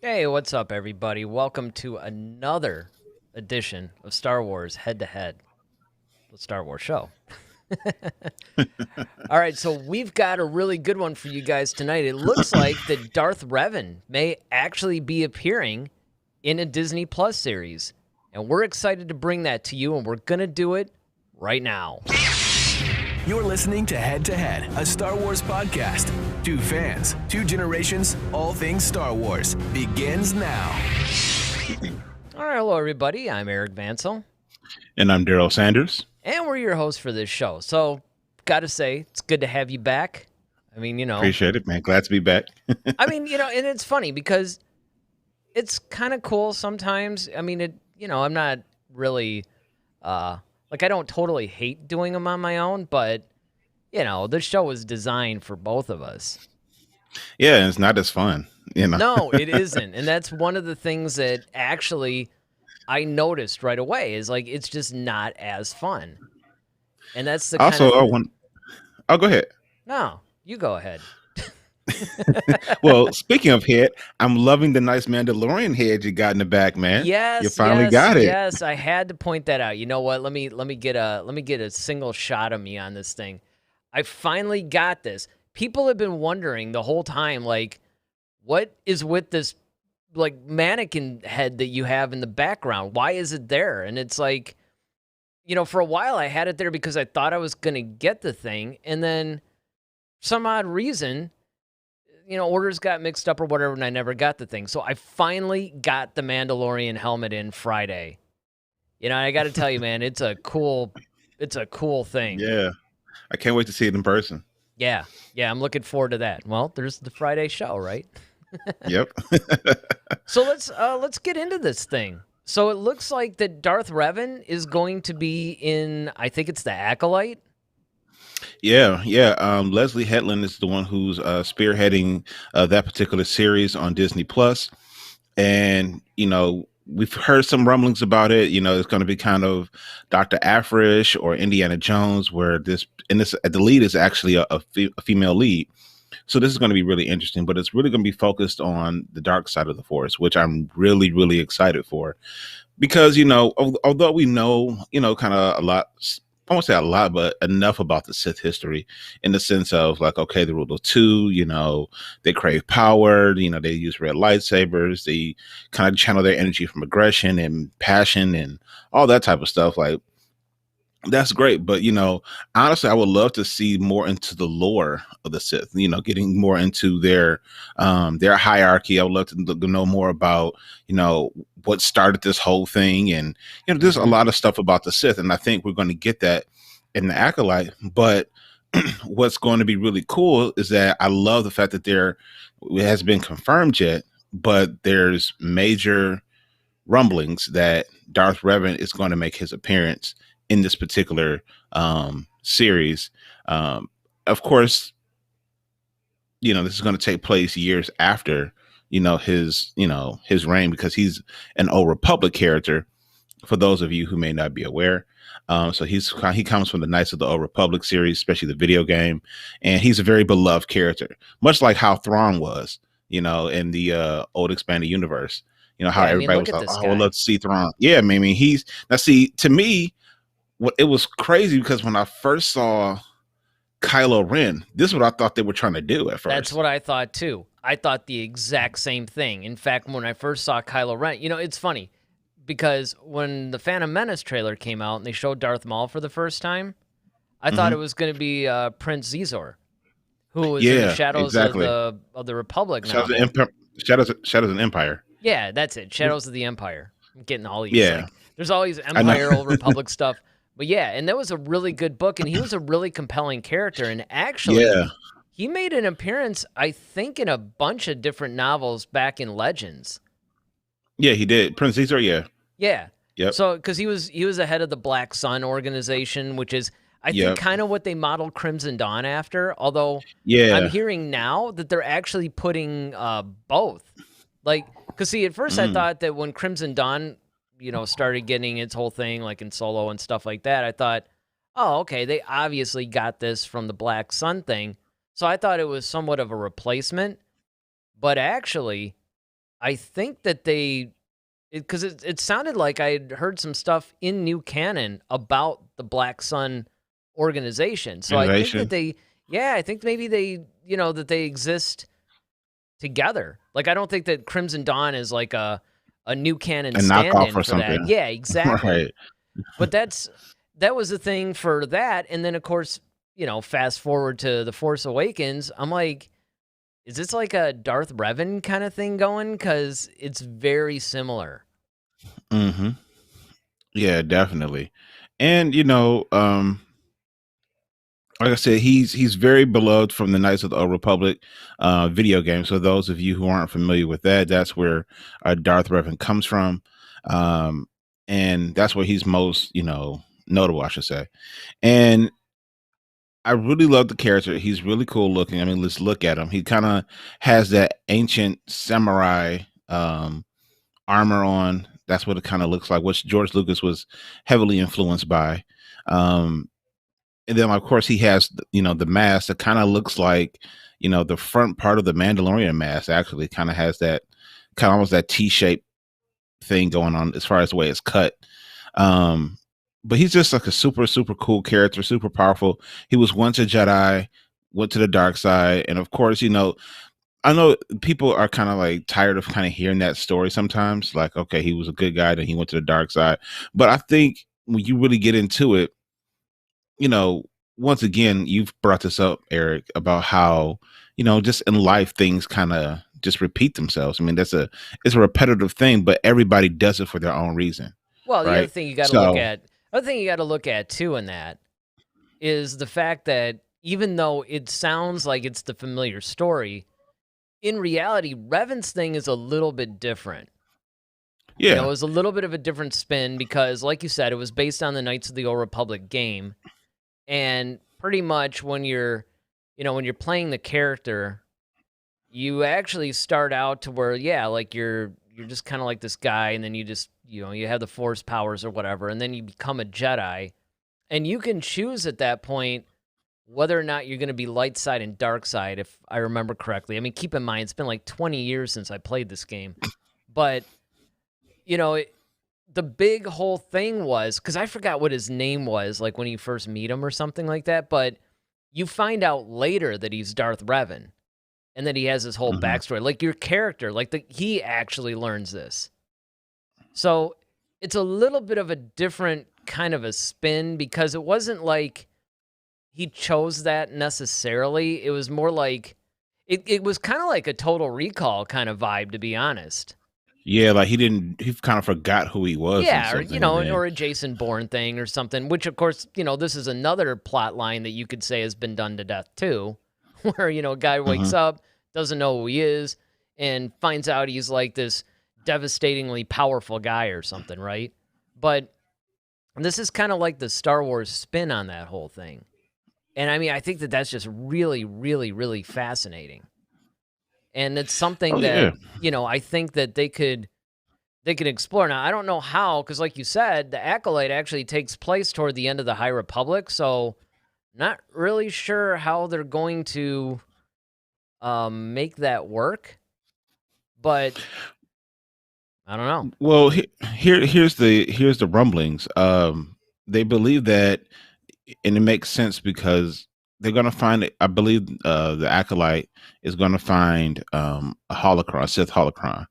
Hey, what's up, everybody? Welcome to another edition of Star Wars Head to Head, the Star Wars show. All right, so we've got a really good one for you guys tonight. It looks like that Darth Revan may actually be appearing in a Disney Plus series, and we're excited to bring that to you, and we're going to do it right now. You're listening to Head, a Star Wars podcast. Two fans, two generations, all things Star Wars begins now. All right, hello, everybody. I'm Eric Vansel. And I'm Daryl Sanders. And we're your hosts for this show. So, got to say, it's good to have you back. I mean, Appreciate it, man. Glad to be back. I mean, and it's funny because it's kind of cool sometimes. I mean, I'm not really, I don't totally hate doing them on my own, but, the show was designed for both of us. Yeah, it's not as fun, No, it isn't. And that's one of the things that actually I noticed right away is it's just not as fun. And that's the also, go ahead. No, you go ahead. Well, speaking of head, I'm loving the nice Mandalorian head you got in the back, man. Yes, you finally got it. Yes, I had to point that out. You know what? Let me get a single shot of me on this thing. I finally got this. People have been wondering the whole time, what is with this mannequin head that you have in the background? Why is it there? And it's for a while I had it there because I thought I was gonna get the thing, and then some odd reason, orders got mixed up or whatever, and I never got the thing. So I finally got the Mandalorian helmet in Friday. I got to tell you, man, it's a cool thing. Yeah, I can't wait to see it in person. Yeah, I'm looking forward to that. Well, there's the Friday show, right? Yep. So let's get into this thing. So it looks like that Darth Revan is going to be in, I think it's the Acolyte. Yeah. Leslie Hetland is the one who's spearheading that particular series on Disney Plus, and we've heard some rumblings about it. It's going to be kind of Dr. Afrish or Indiana Jones, where the lead is actually a female lead. So this is going to be really interesting, but it's really going to be focused on the dark side of the Force, which I'm really, really excited for, because although we know kind of a lot. I won't say a lot, but enough about the Sith history in the sense of okay, the rule of two, they crave power, they use red lightsabers, they kind of channel their energy from aggression and passion and all that type of stuff. That's great. But, honestly, I would love to see more into the lore of the Sith, getting more into their hierarchy. I would love to know more about, what started this whole thing. And, there's a lot of stuff about the Sith. And I think we're going to get that in the Acolyte. But what's going to be really cool is that I love the fact that it hasn't been confirmed yet, but there's major rumblings that Darth Revan is going to make his appearance in this particular series. Of course, this is going to take place years after his reign, because he's an Old Republic character, for those of you who may not be aware. So he comes from the Knights of the Old Republic series, especially the video game, and he's a very beloved character, much like how Thrawn was, in the old expanded universe. How everybody was like, "Oh, I would love to see Thrawn." Yeah, to me, it was crazy, because when I first saw Kylo Ren, this is what I thought they were trying to do at first. That's what I thought too. I thought the exact same thing. In fact, when I first saw Kylo Ren, it's funny because when the Phantom Menace trailer came out and they showed Darth Maul for the first time, I thought it was going to be Prince Zizor, who was in the Shadows of the Republic now. Shadows of an Empire. Yeah, that's it. Shadows of the Empire. I'm getting all these. Yeah. There's always Empire, Old Republic stuff. But yeah, and that was a really good book, and he was a really compelling character. And actually, he made an appearance, I think, in a bunch of different novels back in Legends. Yeah, he did. Prince Caesar, yeah. Yeah. Yep. So, because he was the head of the Black Sun organization, which is, I think, kind of what they modeled Crimson Dawn after. Although, I'm hearing now that they're actually putting both. Because see, at first I thought that when Crimson Dawn started getting its whole thing, in Solo and stuff like that, I thought, oh, okay, they obviously got this from the Black Sun thing. So I thought it was somewhat of a replacement. But actually, I think that because it sounded like I'd heard some stuff in new canon about the Black Sun organization. So I think that Organization, I think maybe that they exist together. Like I don't think that Crimson Dawn is like a new canon a knockoff stand-in or for that. something. Yeah, exactly. Right. But that was the thing for that, and then of course, fast forward to The Force Awakens, I'm like, is this like a Darth Revan kind of thing going? Because it's very similar. Hmm. Yeah, definitely. And like I said, he's very beloved from the Knights of the Old Republic video game. So those of you who aren't familiar with that, that's where Darth Revan comes from, um, and that's where he's most notable, I should say. And I really love the character. He's really cool looking. I mean, let's look at him. He kind of has that ancient samurai armor on. That's what it kind of looks like, which George Lucas was heavily influenced by. Um, and then of course he has the mask that kind of looks like the front part of the Mandalorian mask actually kind of has that kind of almost that T-shaped thing going on as far as the way it's cut. Um, but he's just like a super super cool character, super powerful. He was once a Jedi, went to the dark side, and of course I know people are kind of like tired of kind of hearing that story sometimes. Like, okay, he was a good guy, then he went to the dark side. But I think when you really get into it, you know, once again, you've brought this up, Eric, about how, just in life, things kind of just repeat themselves. I mean, it's a repetitive thing, but everybody does it for their own reason. Well, the other Right. thing you got to look So, at, too in that is the fact that even though it sounds like it's the familiar story, in reality, Revan's thing is a little bit different. It yeah. was a little bit of a different spin because, like you said, it was based on the Knights of the Old Republic game. And pretty much when you're playing the character, you actually start out to where, yeah, like you're just kind of like this guy, and then you just, you have the force powers or whatever, and then you become a Jedi. And you can choose at that point whether or not you're going to be light side and dark side, if I remember correctly. I mean, keep in mind, it's been like 20 years since I played this game. But, you know, it, the big whole thing was, because I forgot what his name was, like when you first meet him or something like that, but you find out later that he's Darth Revan and that he has his whole Hmm. backstory. Like your character, he actually learns this. So it's a little bit of a different kind of a spin because it wasn't like he chose that necessarily. It was more like it was kind of like a Total Recall kind of vibe, to be honest. Yeah, like he kind of forgot who he was and Yeah, or something. And then, or a Jason Bourne thing or something. Which, of course, this is another plot line that you could say has been done to death too, where a guy wakes mhm. up, doesn't know who he is, and finds out he's like this devastatingly powerful guy or something, right? But this is kind of like the Star Wars spin on that whole thing. And I mean, I think that that's just really, really, really fascinating. And it's something Oh that, yeah. I think that they can explore. Now, I don't know how, because like you said, the Acolyte actually takes place toward the end of the High Republic, so not really sure how they're going to make that work. But I don't know. Well, here's the rumblings. They believe that, and it makes sense because they're gonna find it. I believe the acolyte is gonna find a holocron, Sith holocron,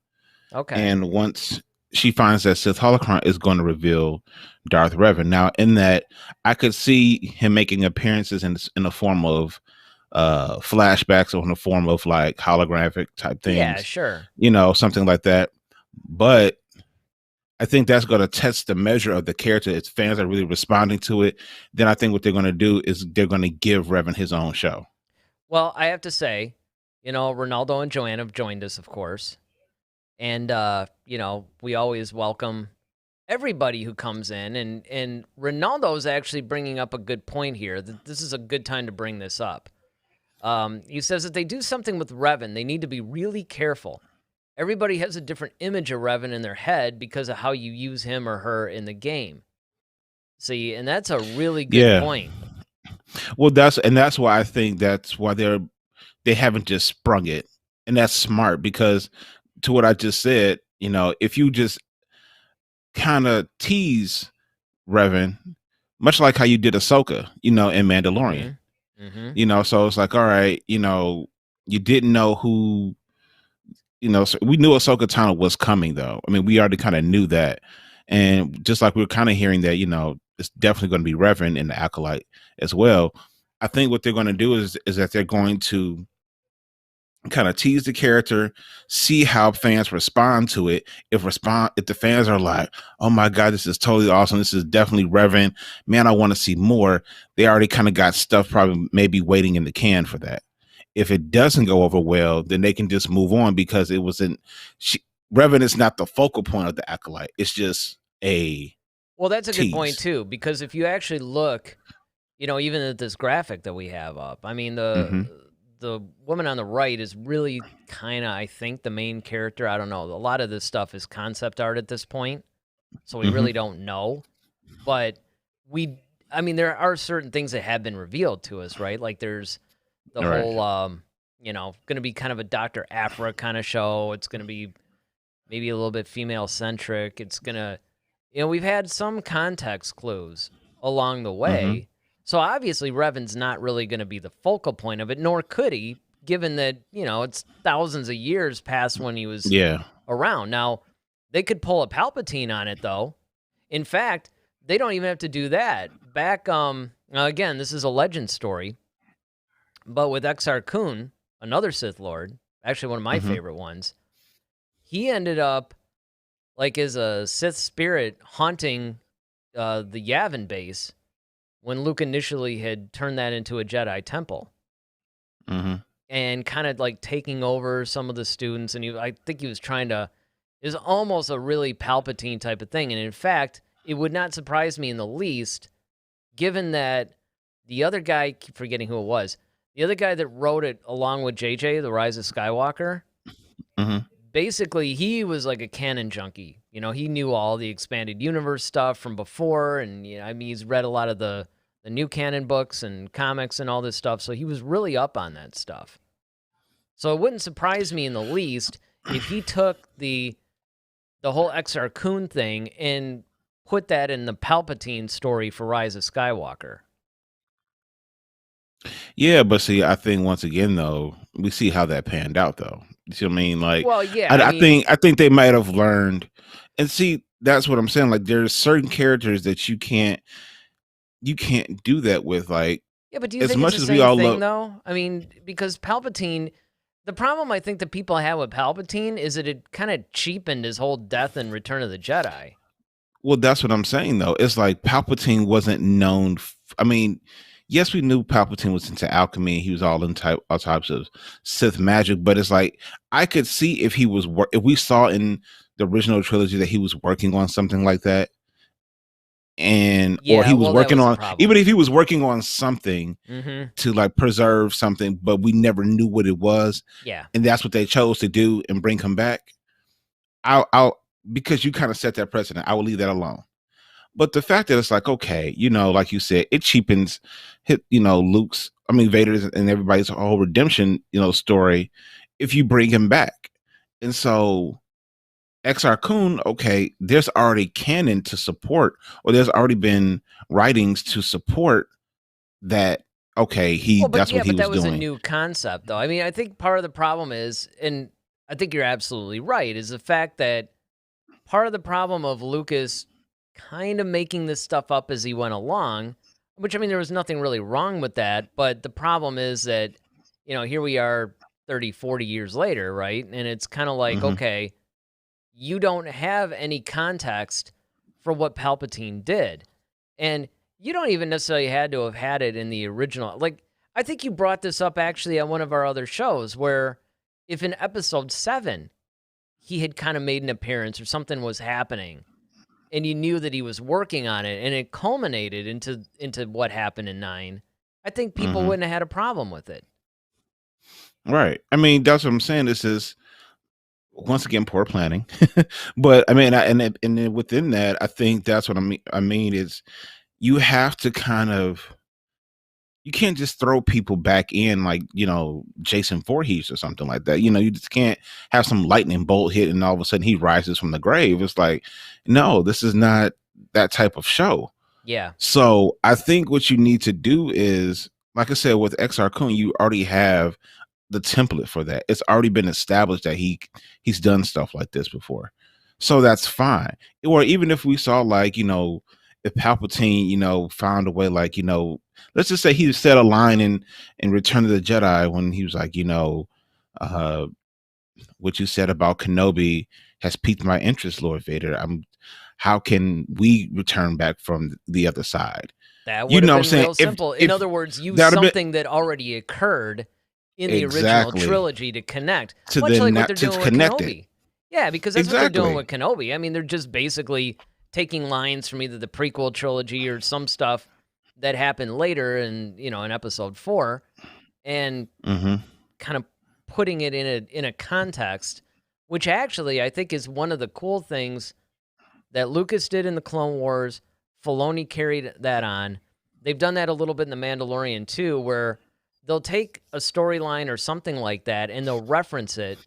Okay. and once she finds that Sith holocron, is going to reveal Darth Revan. Now, in that, I could see him making appearances in the form of flashbacks or in the form of like holographic type Yeah, things, sure. something like that. But I think that's going to test the measure of the character. If fans are really responding to it, then I think what they're going to do is they're going to give Revan his own show. Well, I have to say, Ronaldo and Joanne have joined us, of course. And we always welcome everybody who comes in, and Ronaldo is actually bringing up a good point here. That this is a good time to bring this up. He says that they do something with Revan, they need to be really careful. Everybody has a different image of Revan in their head because of how you use him or her in the game. See, and that's a really good Yeah. point. Well, that's why I think that's why they haven't just sprung it, and that's smart because to what I just said, if you just kind of tease Revan, much like how you did Ahsoka, in Mandalorian, Mhm. Mhm. so it's like, all right, you didn't know who, so we knew Ahsoka Tano was coming though. I mean, we already kind of knew that. And just like we were kind of hearing that, it's definitely going to be Revan in the Acolyte as well. I think what they're going to do is that they're going to kind of tease the character, see how fans respond to it. If the fans are like, "Oh my god, this is totally awesome. This is definitely Revan. Man, I want to see more." They already kind of got stuff probably maybe waiting in the can for that. If it doesn't go over well, then they can just move on because it wasn't Revan is not the focal point of the Acolyte. It's just a Well, that's a good point tease. too, because if you actually look, even at this graphic that we have up, I mean, Mm-hmm. the woman on the right is really kind of, I think, the main character. I don't know. A lot of this stuff is concept art at this point, so we Mm-hmm. really don't know. But we, I mean, there are certain things that have been revealed to us, right? Like there's the All right. whole, going to be kind of a Dr. Aphra kind of show. It's going to be maybe a little bit female centric. It's going to, we've had some context clues along the Mm-hmm. way. So obviously, Revan's not really going to be the focal point of it, nor could he, given that, it's thousands of years past when he was Yeah. around. Now, they could pull a Palpatine on it, though. In fact, they don't even have to do that. Back, now again, this is a legend story, but with Exar Kun, another Sith Lord, actually one of my Mm-hmm. favorite ones, he ended up like as a Sith spirit haunting the Yavin base when Luke initially had turned that into a Jedi temple Mm-hmm. and kind of like taking over some of the students. And I think he was trying to, it was almost a really Palpatine type of thing. And in fact, it would not surprise me in the least, given that the other guy, I keep forgetting who it was, the other guy that wrote it along with JJ, The Rise of Skywalker, Mm-hmm. basically he was like a canon junkie. He knew all the expanded universe stuff from before, and I mean, he's read a lot of the new canon books and comics and all this stuff, so he was really up on that stuff. So it wouldn't surprise me in the least if he took the whole Exar Kun thing and put that in the Palpatine story for Rise of Skywalker. Yeah, but see, I think once again though, we see how that panned out though. You see what I mean? Like, Well, yeah, I, I I mean, think I think they might have learned, and see, that's what I'm saying. Like, there's certain characters that you can't do that with. Like, yeah, but do you as think it's much the as we same all thing love, though? I mean, because Palpatine, the problem I think that people have with Palpatine is that it kind of cheapened his whole death in Return of the Jedi. well, that's what I'm saying though. It's like Palpatine wasn't known. I mean, yes, we knew Palpatine was into alchemy. He was all types of Sith magic. But it's like I could see if he was if we saw in the original trilogy that he was working on something like that, and or Yeah, he was well, that working was the on, even problem. if he was working on something Mm-hmm. to like preserve something, but we never knew what it was, Yeah. and that's what they chose to do and bring him back. I'll because you kind of set that precedent. I will leave that alone. But the fact that it's like, okay, like you said, it cheapens Luke's, I mean, Vader's and everybody's whole redemption, story if you bring him back. And so Exar Kun, okay, there's already canon to support, or there's already been writings to support that, okay, Well, but that's yeah, what he but was that was a doing. new concept, though. I mean, I think part of the problem is, and I think you're absolutely right, is the fact that part of the problem of Lucas kind of making this stuff up as he went along, which I mean, there was nothing really wrong with that. But the problem is that, here we are 30, 40 years later, right? And it's kind of like, Hmm. okay, you don't have any context for what Palpatine did. And you don't even necessarily had to have had it in the original. Like, I think you brought this up actually on one of our other shows where if in episode 7 he had kind of made an appearance or something was happening and you knew that he was working on it and it culminated into what happened in 9, I think people Hmm. wouldn't have had a problem with it. Right. I mean, that's what I'm saying. This is once again poor planning. But I mean, and then within that, I think that's what I mean is you have to kind of you can't just throw people back in like, Jason Voorhees or something like that. You just can't have some lightning bolt hit and all of a sudden he rises from the grave. It's like, no, this is not that type of show. Yeah. So I think what you need to do is, like I said, with XR Kun, you already have the template for that. It's already been established that he's done stuff like this before. So that's fine. Or even if we saw like, if Palpatine, found a way, like, let's just say he said a line in Return of the Jedi when he was like, uh, what you said about Kenobi has piqued my interest, Lord Vader. How can we return back from the other side? That would have been real If, simple. In other words, use that something that already occurred in the original trilogy to connect, to much like what they're to doing with connect Kenobi. it. Yeah, because that's what they're doing with Kenobi. I mean, they're just basically taking lines from either the prequel trilogy or some stuff that happened later in Episode 4 and kind of putting it in a context, which actually I think is one of the cool things that Lucas did in the Clone Wars. Filoni carried that on. They've done that a little bit in The Mandalorian too, where they'll take a storyline or something like that and they'll reference it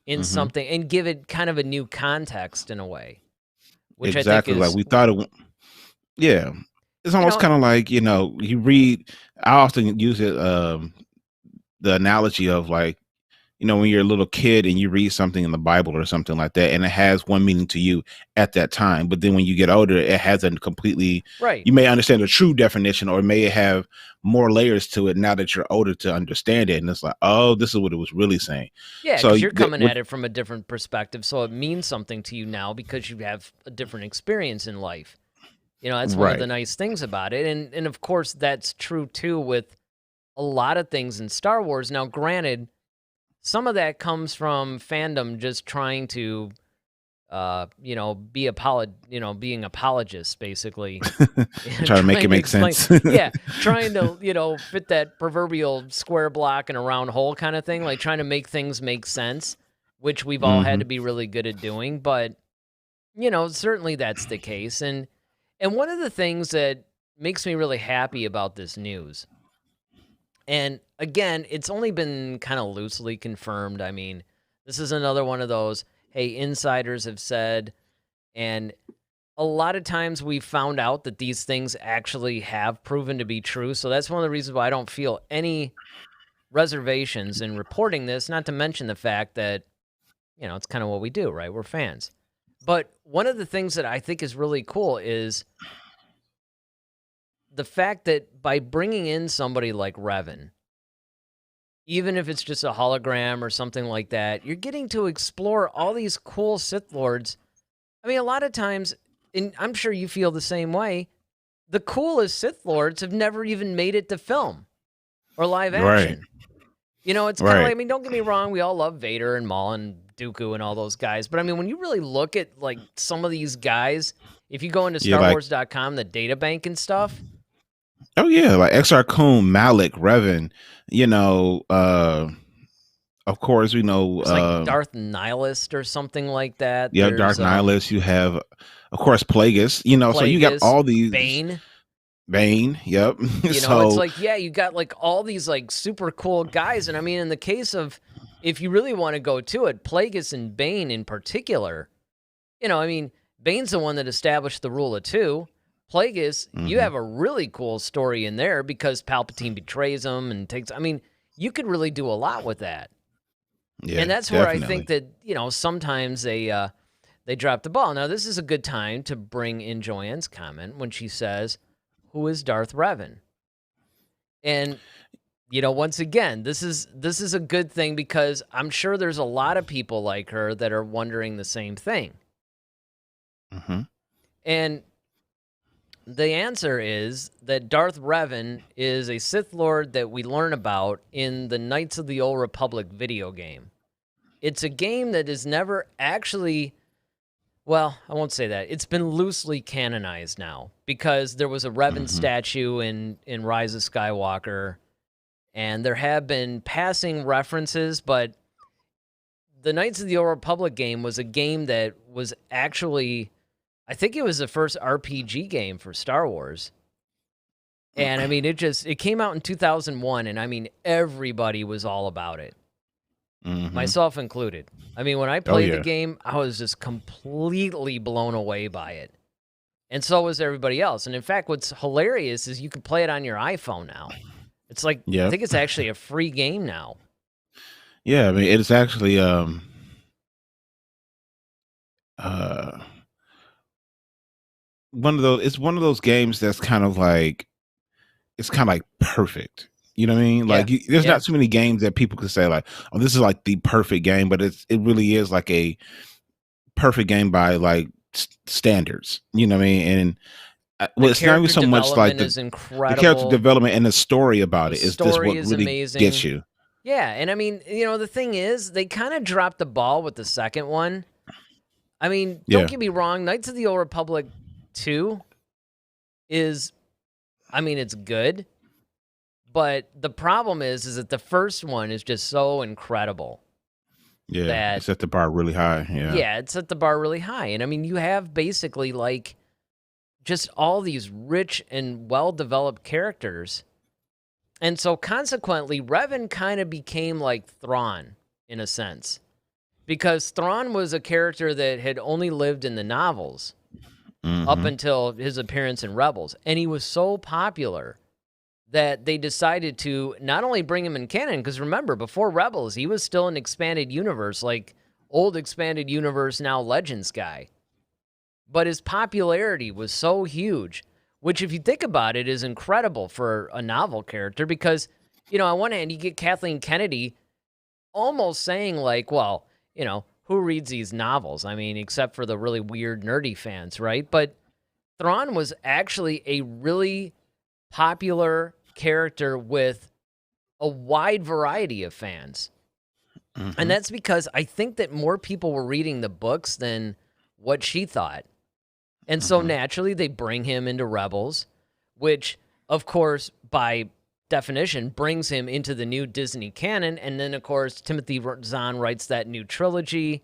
in something and give it kind of a new context in a way, which I think is like we thought it. Yeah, it's almost kind of like you read. I often use it the analogy of like, when you're a little kid and you read something in the Bible or something like that, and it has one meaning to you at that time, but then when you get older, it has a completely right. You may understand the true definition, or may have more layers to it now that you're older to understand it, and it's like, oh, this is what it was really saying. Yeah, because you're coming at it from a different perspective, so it means something to you now because you have a different experience in life. That's one of the nice things about it, and of course that's true too with a lot of things in Star Wars. Now, granted, some of that comes from fandom just trying to, being apologists, basically. Trying to make it make sense. Yeah, trying to, fit that proverbial square block in a round hole kind of thing, like trying to make things make sense, which we've all had to be really good at doing. But, certainly that's the case. And one of the things that makes me really happy about this news, and again, it's only been kind of loosely confirmed. I mean, this is another one of those, hey, insiders have said, and a lot of times we found out that these things actually have proven to be true. So that's one of the reasons why I don't feel any reservations in reporting this, not to mention the fact that, it's kind of what we do, right? We're fans. But one of the things that I think is really cool is the fact that by bringing in somebody like Revan, even if it's just a hologram or something like that, you're getting to explore all these cool Sith Lords. I mean, a lot of times, and I'm sure you feel the same way, the coolest Sith Lords have never even made it to film or live action. It's kind of like, I mean, don't get me wrong, we all love Vader and Maul and Dooku and all those guys, but I mean, when you really look at like some of these guys, if you go into StarWars.com, the data bank and stuff. Oh yeah, like XR Kun, Malik, Revan, of course, we know it's like Darth Nihilist or something like that. Yeah, Darth Nihilist. You have, of course, Plagueis. So you got all these Bane, yep. It's like, yeah, you got like all these like super cool guys, and I mean, in the case of, if you really want to go to it, Plagueis and Bane in particular, I mean, Bane's the one that established the rule of two. Plagueis, you have a really cool story in there because Palpatine betrays him and takes. I mean, you could really do a lot with that. Yeah, and that's definitely. where I think that sometimes they drop the ball. Now, this is a good time to bring in Joanne's comment when she says, "Who is Darth Revan?" And once again, this is a good thing because I'm sure there's a lot of people like her that are wondering the same thing. And the answer is that Darth Revan is a Sith Lord that we learn about in the Knights of the Old Republic video game. It's a game that is never actually, well, I won't say that. It's been loosely canonized now because there was a Revan statue in Rise of Skywalker, and there have been passing references, but the Knights of the Old Republic game was a game that was actually, I think it was the first RPG game for Star Wars. And I mean, it came out in 2001, and I mean, everybody was all about it, myself included. I mean, when I Oh played the yeah. game, I was just completely blown away by it. And so was everybody else. And in fact, what's hilarious is you can play it on your iPhone now. It's like, I Yep. think it's actually a free game now. Yeah, I mean it's actually uh one of those games that's kind of like it's kind of like perfect. You know what I mean? Yeah. Like there's Yeah. not too many games that people could say like, "Oh, this is like the perfect game," but it really is like a perfect game by like standards. You know what I mean? And The well, it's not even character so much like development is the character incredible. development and the story about The it is just story what is really gets amazing. you. Yeah. And I mean, the thing is, they kind of dropped the ball with the second one. I mean, don't Yeah. get me wrong, Knights of the Old Republic 2 is, I mean, it's good. But the problem is that the first one is just so incredible Yeah. that, It set the bar really high. Yeah. yeah, it set the bar really high. And I mean, you have basically like just all these rich and well-developed characters. And so consequently, Revan kind of became like Thrawn in a sense. Because Thrawn was a character that had only lived in the novels up until his appearance in Rebels. And he was so popular that they decided to not only bring him in canon, because remember, before Rebels, he was still an expanded universe, like old expanded universe, now Legends guy. But his popularity was so huge, which, if you think about it, is incredible for a novel character because, on one hand, you get Kathleen Kennedy almost saying, like, well, who reads these novels? I mean, except for the really weird, nerdy fans, right? But Thrawn was actually a really popular character with a wide variety of fans. And that's because I think that more people were reading the books than what she thought. And so naturally, they bring him into Rebels, which, of course, by definition, brings him into the new Disney canon. And then, of course, Timothy Zahn writes that new trilogy,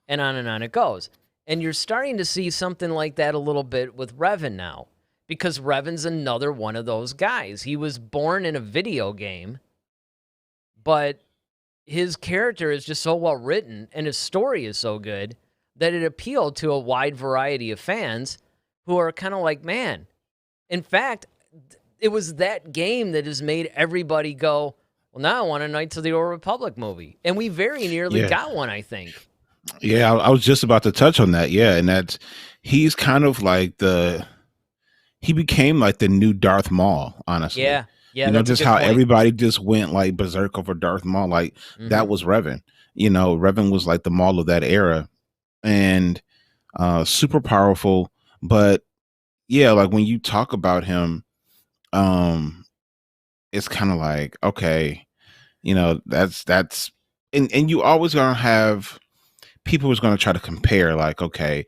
and on it goes. And you're starting to see something like that a little bit with Revan now, because Revan's another one of those guys. He was born in a video game, but his character is just so well written and his story is so good that it appealed to a wide variety of fans who are kind of like, man, in fact, it was that game that has made everybody go, well, now I want a Knights of the Old Republic movie. And we very nearly got one, I think. Yeah, I was just about to touch on that. Yeah, and he's kind of like he became like the new Darth Maul, honestly. Yeah. Yeah, that's just a good how point. everybody just went like berserk over Darth Maul. Like that was Revan. Revan was like the Maul of that era, and super powerful. But yeah, like when you talk about him, it's kind of like, okay, that's and you always gonna have people who's gonna try to compare, like, okay,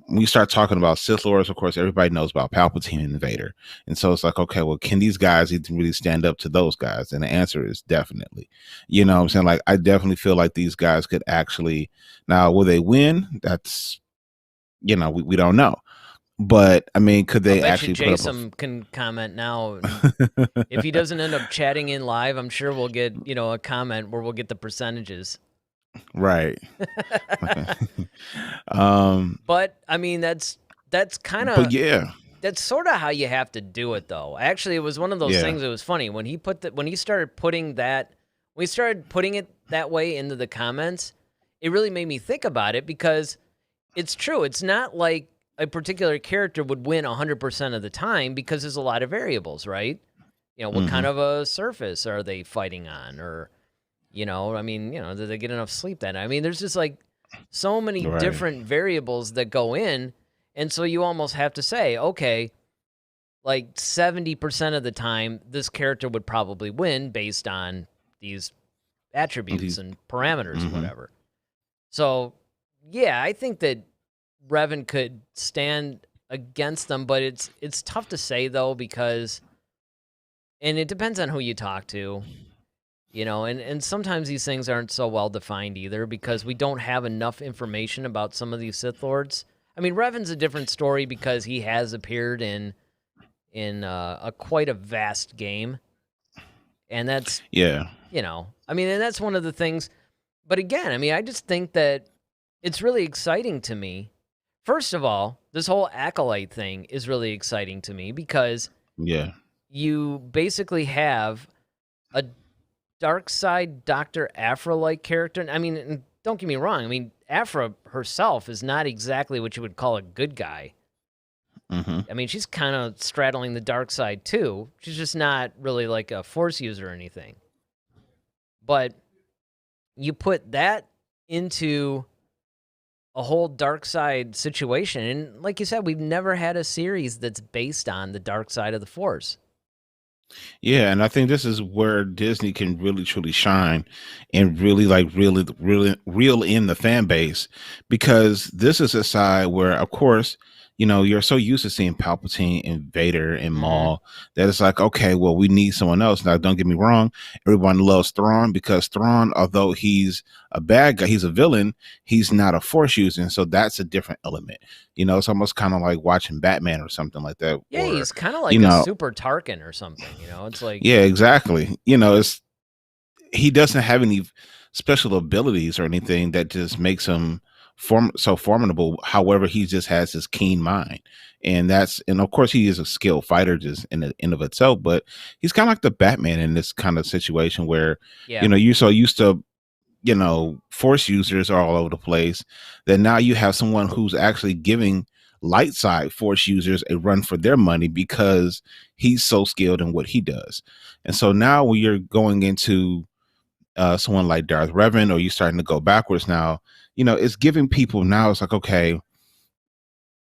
when you start talking about Sith Lords, of course, everybody knows about Palpatine and Vader. And so it's like, okay, well, can these guys even really stand up to those guys? And the answer is definitely. You know what I'm saying? Like, I definitely feel like these guys could actually, now, will they win? That's, we don't know. But, I mean, could they actually put up Jason can comment now. If he doesn't end up chatting in live, I'm sure we'll get, a comment where we'll get the percentages. Right. But I mean, that's kind of, but yeah, that's sort of how you have to do it, though. Actually, it was one of those things that was funny when he started putting it that way into the comments. It really made me think about it because it's true. It's not like a particular character would win 100% of the time because there's a lot of variables, right? What kind of a surface are they fighting on, or I mean, did they get enough sleep that night? I mean, there's just like so many different variables that go in. And so you almost have to say, okay, like 70% of the time, this character would probably win based on these attributes and parameters and whatever. So, yeah, I think that Revan could stand against them, but it's tough to say, though, because, and it depends on who you talk to. And sometimes these things aren't so well defined either because we don't have enough information about some of these Sith Lords. I mean, Revan's a different story because he has appeared in in a quite a vast game, and that's Yeah. I mean, and that's one of the things. But again, I mean, I just think that it's really exciting to me. First of all, this whole Acolyte thing is really exciting to me because Yeah. you basically have a dark side Dr. Aphra-like character. I mean, and don't get me wrong. I mean, Aphra herself is not exactly what you would call a good guy. Hmm. I mean, she's kind of straddling the dark side too. She's just not really like a force user or anything. But you put that into a whole dark side situation, and like you said, we've never had a series that's based on the dark side of the force. Yeah, and I think this is where Disney can really truly shine and really like really reel in the fan base, because this is a side where of course, you're so used to seeing Palpatine and Vader and Hmm. Maul that it's like, okay, well, we need someone else. Now, don't get me wrong, everyone loves Thrawn, because Thrawn, although he's a bad guy, he's a villain, he's not a force user, and so that's a different element. It's almost kind of like watching Batman or something like that. Yeah, Or, he's kind of you like a know, super Tarkin or something. It's like, yeah, exactly. It's he doesn't have any special abilities or anything that just makes him so formidable. However, he just has this keen mind, and of course he is a skilled fighter just in the end of itself. But he's kind of like the Batman in this kind of situation where yeah, you're so used to force users are all over the place, that now you have someone who's actually giving light side force users a run for their money because he's so skilled in what he does. And so now when you're going into someone like Darth Revan, or you starting to go backwards now, it's giving people now, it's like, okay,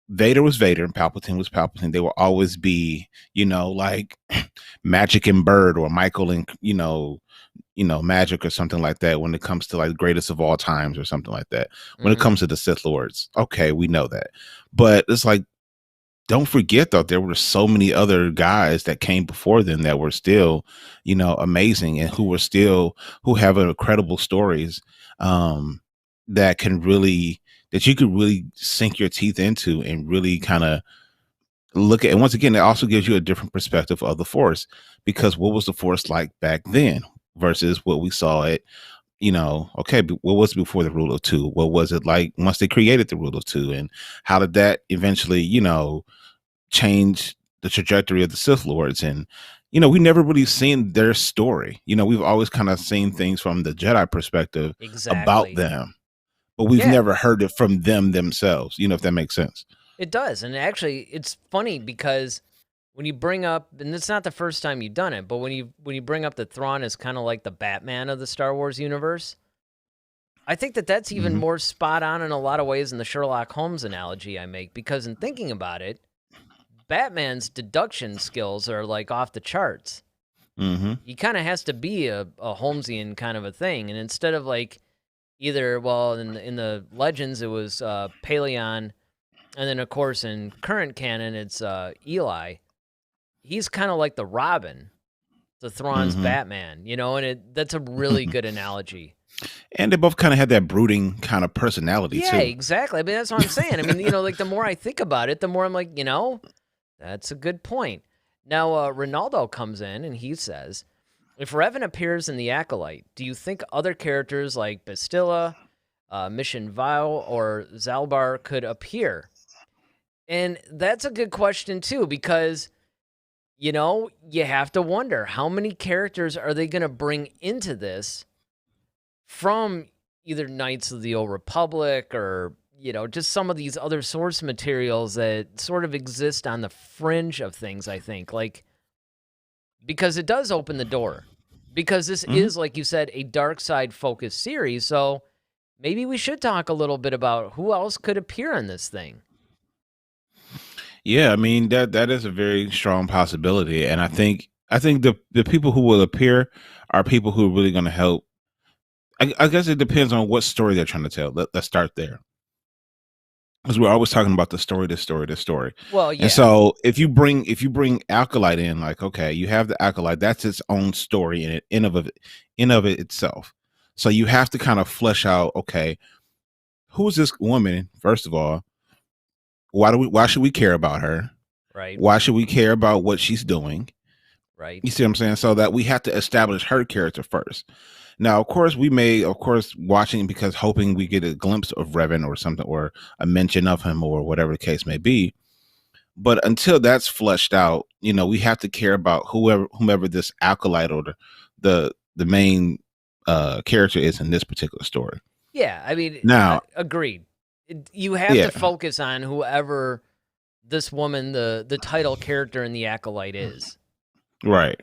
Vader was Vader and Palpatine was Palpatine. They will always be, like Magic and Bird, or Michael and, Magic or something like that, when it comes to like greatest of all times or something like that. When it hmm comes to the Sith Lords, okay, we know that. But it's like, don't forget though, there were so many other guys that came before them that were still, amazing, and who have incredible stories, um, that can really that you could really sink your teeth into and really kind of look at. And once again, it also gives you a different perspective of the Force, because what was the Force like back then versus what we saw it. Okay, what was it before the rule of two? What was it like once they created the rule of two, and how did that eventually, change the trajectory of the Sith Lords? And we never really seen their story. We've always kind of seen things from the Jedi perspective about exactly. them, but we've Yeah, never heard it from them themselves. If that makes sense. it does. And actually, it's funny because when you bring up, and it's not the first time you've done it, but when you bring up that Thrawn is kind of like the Batman of the Star Wars universe, I think that that's even Hmm. more spot on in a lot of ways in the Sherlock Holmes analogy I make, because in thinking about it, Batman's deduction skills are like off the charts. Hmm. He kind of has to be a Holmesian kind of a thing, and instead of like either, well, in the legends it was Paleon, and then of course in current canon it's Eli. He's kind of like the Robin to Thrawn's Hmm. Batman, and that's a really good analogy. And they both kind of had that brooding kind of personality Yeah, too. exactly. I mean, that's what I'm saying. I mean, like the more I think about it, the more I'm like, that's a good point. Now, Ronaldo comes in and he says, if Revan appears in The Acolyte, do you think other characters like Bastilla, Mission Vile, or Zalbar could appear? And that's a good question too, because, you have to wonder how many characters are they going to bring into this from either Knights of the Old Republic or, just some of these other source materials that sort of exist on the fringe of things, I think. Like, because it does open the door. Because this Hmm. is, like you said, a dark side focused series. So maybe we should talk a little bit about who else could appear in this thing. Yeah, I mean that is a very strong possibility, and I think the people who will appear are people who are really going to help. I guess it depends on what story they're trying to tell. Let's start there, because we're always talking about the story, the story, the story. Well, And yeah, so if you bring Acolyte in, like, okay, you have the Acolyte, that's its own story in of it itself. So you have to kind of flesh out, okay, who is this woman? First of all, why should we care about her? Right. Why should we care about what she's doing? Right. You see what I'm saying? So that we have to establish her character first. Now, of course, we may, of course, watching because hoping we get a glimpse of Revan or something, or a mention of him, or whatever the case may be. But until that's fleshed out, we have to care about whomever this acolyte or the main character is in this particular story. Yeah, I mean, Now, agreed. You have yeah, to focus on whoever this woman, the title character in the Acolyte is. right.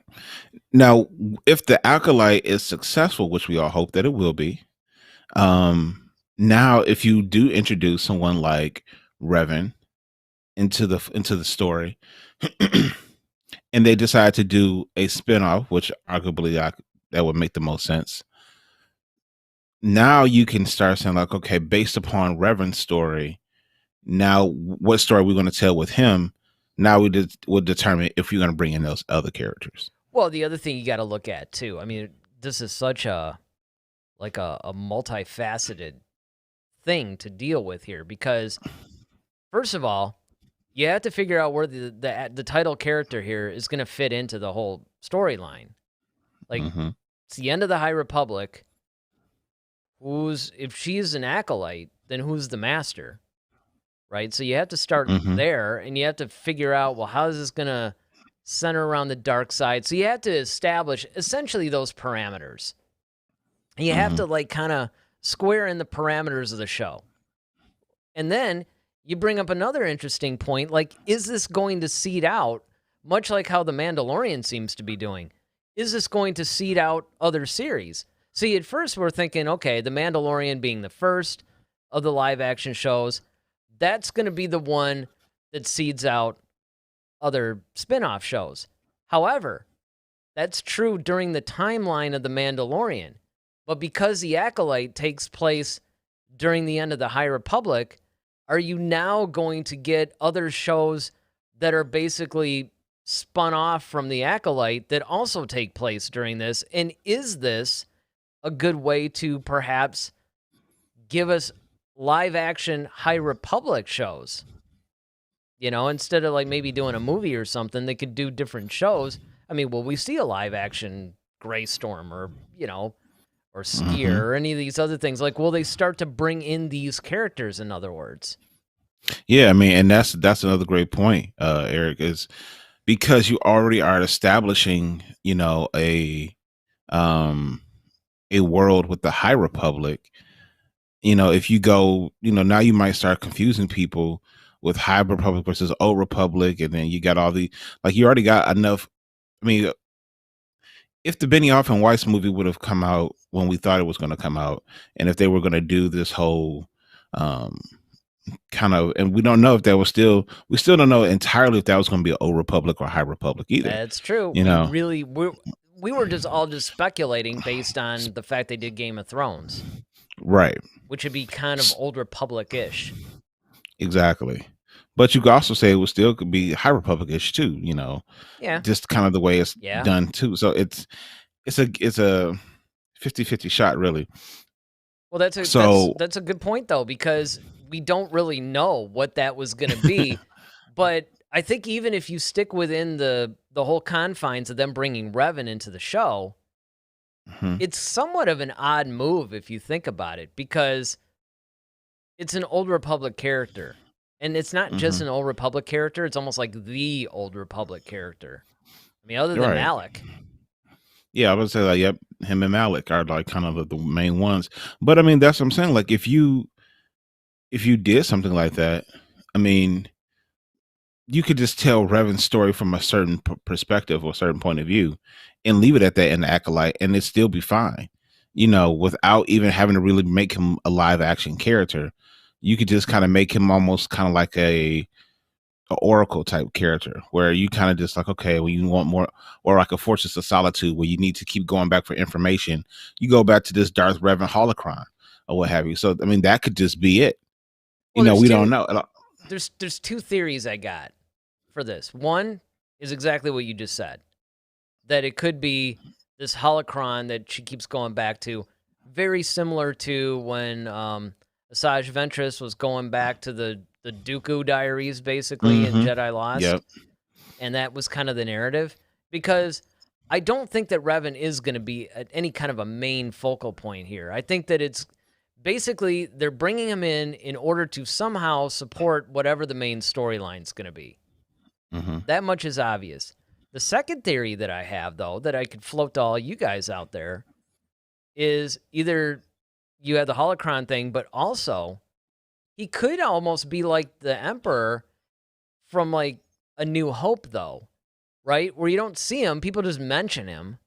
Now, if the acolyte is successful, which we all hope that it will be, now if you do introduce someone like Revan into the story, and they decide to do a spinoff, which arguably that would make the most sense. Now you can start saying like, okay, based upon Revan's story, now what story we're going to tell with him. Now we'll determine if you're going to bring in those other characters. Well, the other thing you got to look at too. I mean, this is such a multifaceted thing to deal with here because, first of all, you have to figure out where the title character here is going to fit into the whole storyline. Like, it's the end of the High Republic. If she's an acolyte, then who's the master? Right? So you have to start there, and you have to figure out, well, how is this going to center around the dark side? So you have to establish essentially those parameters. And you have to like kind of square in the parameters of the show. And then you bring up another interesting point, like, is this going to seed out, much like how The Mandalorian seems to be doing? Is this going to seed out other series? See, at first we're thinking, okay, The Mandalorian being the first of the live-action shows, that's going to be the one that seeds out other spin-off shows. However, that's true during the timeline of The Mandalorian. But because The Acolyte takes place during the end of the High Republic, are you now going to get other shows that are basically spun off from The Acolyte that also take place during this? And is this a good way to perhaps give us live-action High Republic shows? Instead of like maybe doing a movie or something, they could do different shows. I mean, will we see a live-action Greystorm or, or Skier or any of these other things? Like, will they start to bring in these characters, in other words? Yeah, I mean, and that's another great point, Eric, is because you already are establishing, a world with the High Republic. If you go, now you might start confusing people with High Republic versus Old Republic, and then you got all the you already got enough. I mean, if the Benioff and Weiss movie would have come out when we thought it was going to come out, and if they were going to do this whole kind of, and we don't know if that was we still don't know entirely if that was going to be an Old Republic or High Republic either. That's true. We were just speculating based on the fact they did Game of Thrones, right? Which would be kind of Old Republic-ish. Exactly. But you could also say could be High Republic-ish too, Yeah. Just kind of the way it's done too. So it's a 50-50 shot, really. Well, that's a good point though, because we don't really know what that was going to be. But I think even if you stick within the whole confines of them bringing Revan into the show, it's somewhat of an odd move if you think about it, because it's an Old Republic character. And it's not just an Old Republic character, it's almost like the Old Republic character. I mean, other than Malak. Yeah, I would say yep, him and Malak are like kind of the main ones. But I mean, that's what I'm saying. Like if you did something like that, I mean, you could just tell Revan's story from a certain perspective or a certain point of view and leave it at that in the Acolyte, and it'd still be fine, without even having to really make him a live action character. You could just kind of make him almost kind of like a Oracle type character, where you kind of just like, okay, when you want more, or like a Fortress of Solitude where you need to keep going back for information, you go back to this Darth Revan holocron or what have you. So I mean, that could just be it. Well, We don't know. There's two theories I got for this. One is exactly what you just said, that it could be this holocron that she keeps going back to, very similar to when Asajj Ventress was going back to the the Dooku Diaries, basically, in Mm-hmm. Jedi Lost. Yep. And that was kind of the narrative. Because I don't think that Revan is going to be any kind of a main focal point here. I think that it's basically they're bringing him in order to somehow support whatever the main storyline's going to be. Mm-hmm. That much is obvious. The second theory that I have, though, that I could float to all you guys out there is either you have the holocron thing, but also he could almost be like the Emperor from like A New Hope, though, right? Where you don't see him, people just mention him,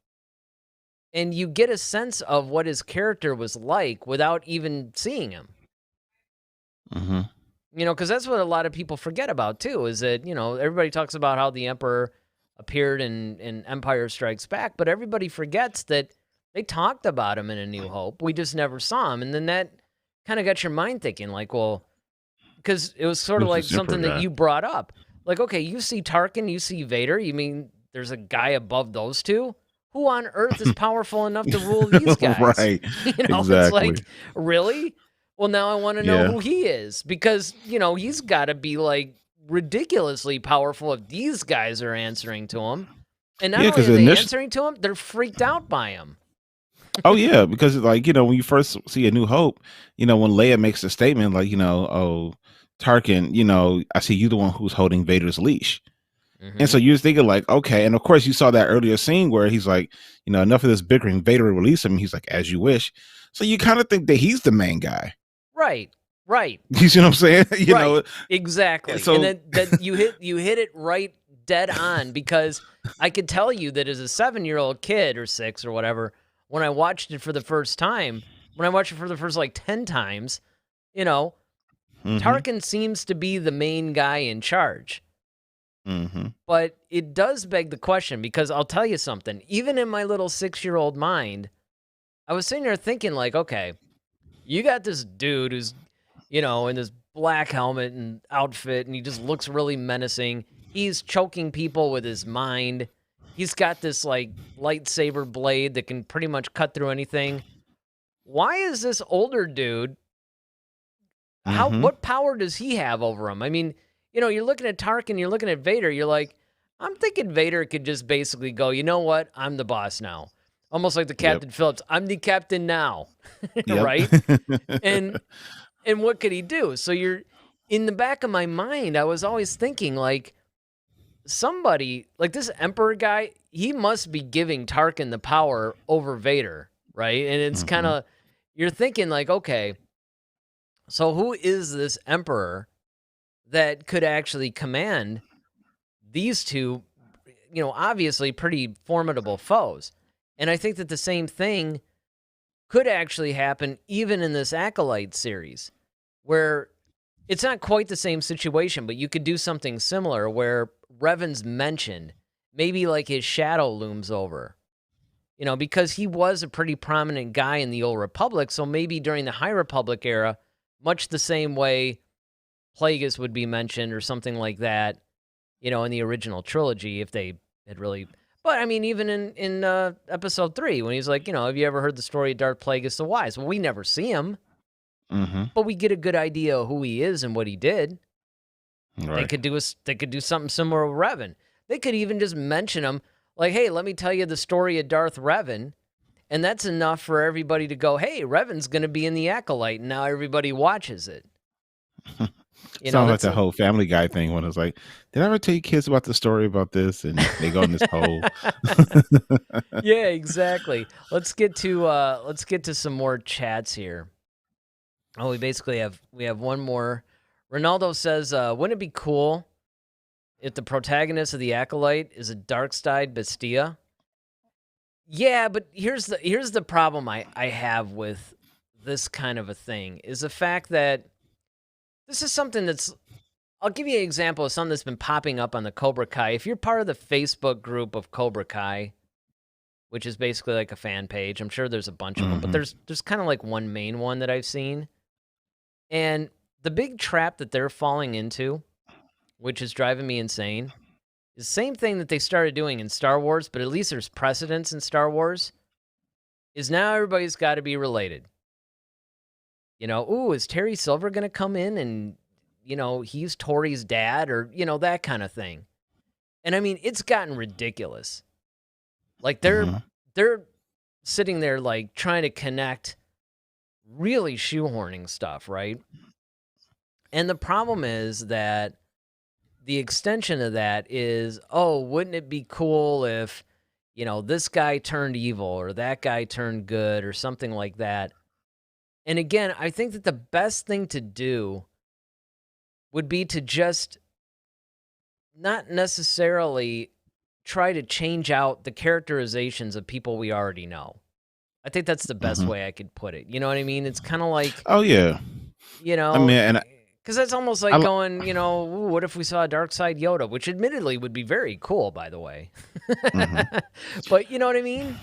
and you get a sense of what his character was like without even seeing him. Mm-hmm. You know, because that's what a lot of people forget about, too, is that, you know, everybody talks about how the Emperor appeared in Empire Strikes Back, but everybody forgets that they talked about him in A New Hope. We just never saw him. And then that kind of got your mind thinking, like, well, because it was sort of like something that you brought up. Like, okay, you see Tarkin, you see Vader. You mean there's a guy above those two? Who on earth is powerful enough to rule these guys? Right. You know, exactly. It's like, really? Well, now I want to know who he is because, you know, he's got to be like ridiculously powerful if these guys are answering to him. And not only are they answering to him, they're freaked out by him. Oh, yeah, because, like, you know, when you first see A New Hope, you know, when Leia makes a statement like, you know, oh, Tarkin, you know, I see you the one who's holding Vader's leash. Mm-hmm. And so you're thinking like, okay. And of course you saw that earlier scene where he's like, you know, enough of this bickering, Vader will release him. He's like, as you wish. So you kind of think that he's the main guy. Right. You see what I'm saying? You know, exactly. So, and then you hit it right dead on because I could tell you that as a 7-year-old kid or 6 or whatever, when I watched it for the first time, when I watched it for the first like 10 times, you know, Tarkin seems to be the main guy in charge. But it does beg the question because I'll tell you something. Even in my little 6-year-old mind, I was sitting there thinking like, okay, you got this dude who's, you know, in this black helmet and outfit, and he just looks really menacing. He's choking people with his mind. He's got this like lightsaber blade that can pretty much cut through anything. Why is this older dude? What power does he have over him? I mean, you know, you're looking at Tarkin, you're looking at Vader, you're like, I'm thinking Vader could just basically go, you know what? I'm the boss now. Almost like the Captain Phillips. I'm the captain now. Right? And what could he do? So you're in the back of my mind, I was always thinking like somebody like this Emperor guy, he must be giving Tarkin the power over Vader, right? And it's kind of, you're thinking like, okay, so who is this Emperor that could actually command these two, you know, obviously pretty formidable foes? And I think that the same thing could actually happen even in this Acolyte series, where it's not quite the same situation, but you could do something similar where Revan's mentioned, maybe like his shadow looms over, you know, because he was a pretty prominent guy in the Old Republic, so maybe during the High Republic era, much the same way Plagueis would be mentioned or something like that, you know, in the original trilogy, if they had really... But, I mean, even in Episode 3, when he's like, you know, have you ever heard the story of Darth Plagueis the Wise? Well, we never see him, but we get a good idea of who he is and what he did. Right. They could do something similar with Revan. They could even just mention him, like, hey, let me tell you the story of Darth Revan, and that's enough for everybody to go, hey, Revan's going to be in the Acolyte, and now everybody watches it. You sounds like the whole Family Guy thing when it's like, did I ever tell you kids about the story about this? And they go in this hole. Yeah, exactly. Let's get to some more chats here. Oh, we have one more. Ronaldo says, wouldn't it be cool if the protagonist of the Acolyte is a dark-side bestia? Yeah, but here's the problem I have with this kind of a thing is the fact that this is something that's, I'll give you an example of something that's been popping up on the Cobra Kai. If you're part of the Facebook group of Cobra Kai, which is basically like a fan page, I'm sure there's a bunch of them, but there's kind of like one main one that I've seen. And the big trap that they're falling into, which is driving me insane, is the same thing that they started doing in Star Wars, but at least there's precedence in Star Wars, is now everybody's got to be related. You know, ooh, is Terry Silver going to come in and he's Tori's dad or, that kind of thing. And I mean, it's gotten ridiculous. Like they're sitting there like trying to connect, really shoehorning stuff, right? And the problem is that the extension of that is, oh, wouldn't it be cool if, this guy turned evil or that guy turned good or something like that. And again, I think that the best thing to do would be to just not necessarily try to change out the characterizations of people we already know. I think that's the best way I could put it. You know what I mean? It's kind of like, Oh yeah. I mean, and because that's almost like going, ooh, what if we saw a dark side Yoda, which admittedly would be very cool, by the way. But you know what I mean?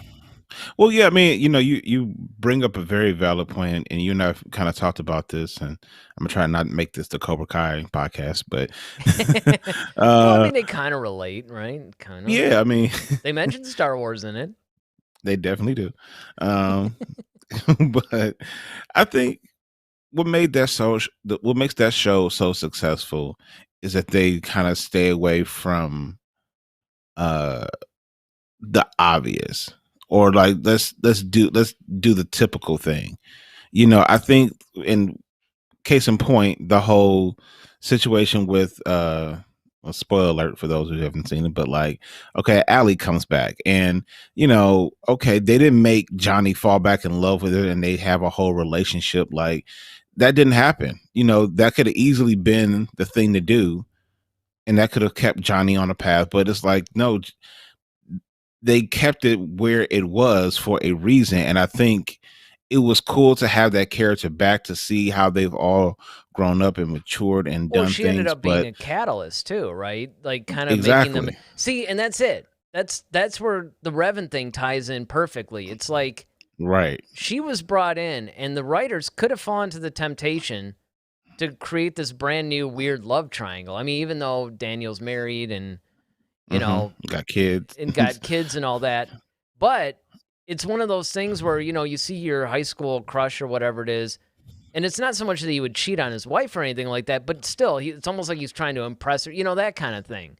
Well, yeah, I mean, you bring up a very valid point, and you and I've kind of talked about this, and I'm gonna try not to make this the Cobra Kai podcast, but well, I mean, they kind of relate, right? Kind of. Yeah, I mean, they mentioned Star Wars in it. They definitely do. But I think what makes that show so successful is that they kind of stay away from the obvious, or like let's do the typical thing. I think, in case in point, the whole situation with well, spoiler alert for those who haven't seen it, but like, okay, Allie comes back, and okay, they didn't make Johnny fall back in love with her and they have a whole relationship. Like, that didn't happen. That could have easily been the thing to do, and that could have kept Johnny on a path, but it's like, no, they kept it where it was for a reason. And I think it was cool to have that character back, to see how they've all grown up and matured and done things. She ended up being a catalyst too, right? Like, kind of making them see. And that's it. That's where the Revan thing ties in perfectly. It's like, right, she was brought in, and the writers could have fallen to the temptation to create this brand new weird love triangle. I mean, even though Daniel's married and got kids and all that, but it's one of those things where, you see your high school crush or whatever it is, and it's not so much that he would cheat on his wife or anything like that, but still, it's almost like he's trying to impress her, that kind of thing.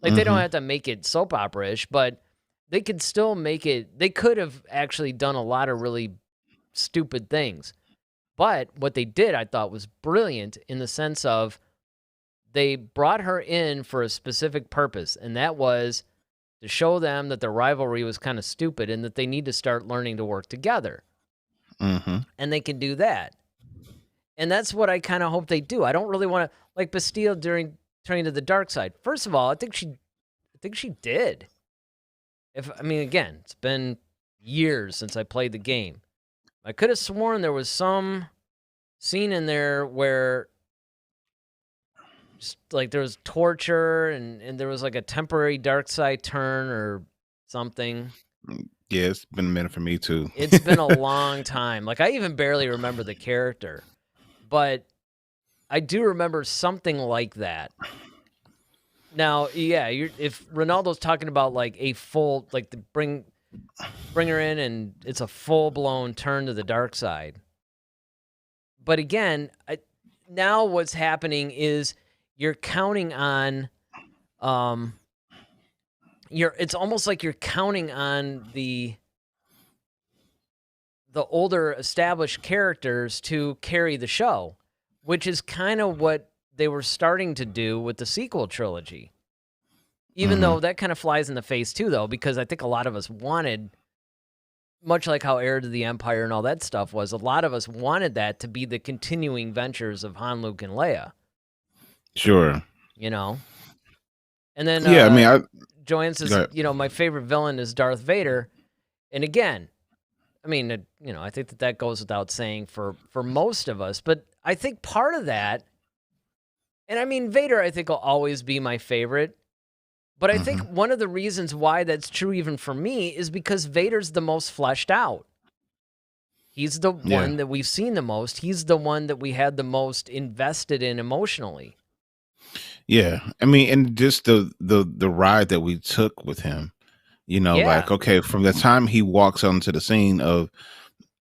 Like, they don't have to make it soap opera-ish, but they could still make it. They could have actually done a lot of really stupid things. But what they did, I thought, was brilliant, in the sense of they brought her in for a specific purpose, and that was to show them that their rivalry was kind of stupid and that they need to start learning to work together. And they can do that. And that's what I kind of hope they do. I don't really want to, like Bastille during turning to the dark side. First of all, I think she did. Again, it's been years since I played the game. I could have sworn there was some scene in there where just like there was torture and there was like a temporary dark side turn or something. Yeah, it's been a minute for me too. It's been a long time. Like, I even barely remember the character, but I do remember something like that. Now, yeah, if Ronaldo's talking about like a full, like, bring her in and it's a full-blown turn to the dark side. But again, now what's happening is you're counting on, it's almost like you're counting on the older established characters to carry the show, which is kind of what they were starting to do with the sequel trilogy. Even though that kind of flies in the face too, though, because I think a lot of us wanted, much like how Heir to the Empire and all that stuff was, a lot of us wanted that to be the continuing ventures of Han, Luke, and Leia. Sure. And then, Joanne says, my favorite villain is Darth Vader. And again, I think that goes without saying for most of us, but I think part of that, and Vader, I think, will always be my favorite, but I think one of the reasons why that's true even for me is because Vader's the most fleshed out. He's the one that we've seen the most. He's the one that we had the most invested in emotionally. Yeah. And just the ride that we took with him, like, okay, from the time he walks onto the scene of,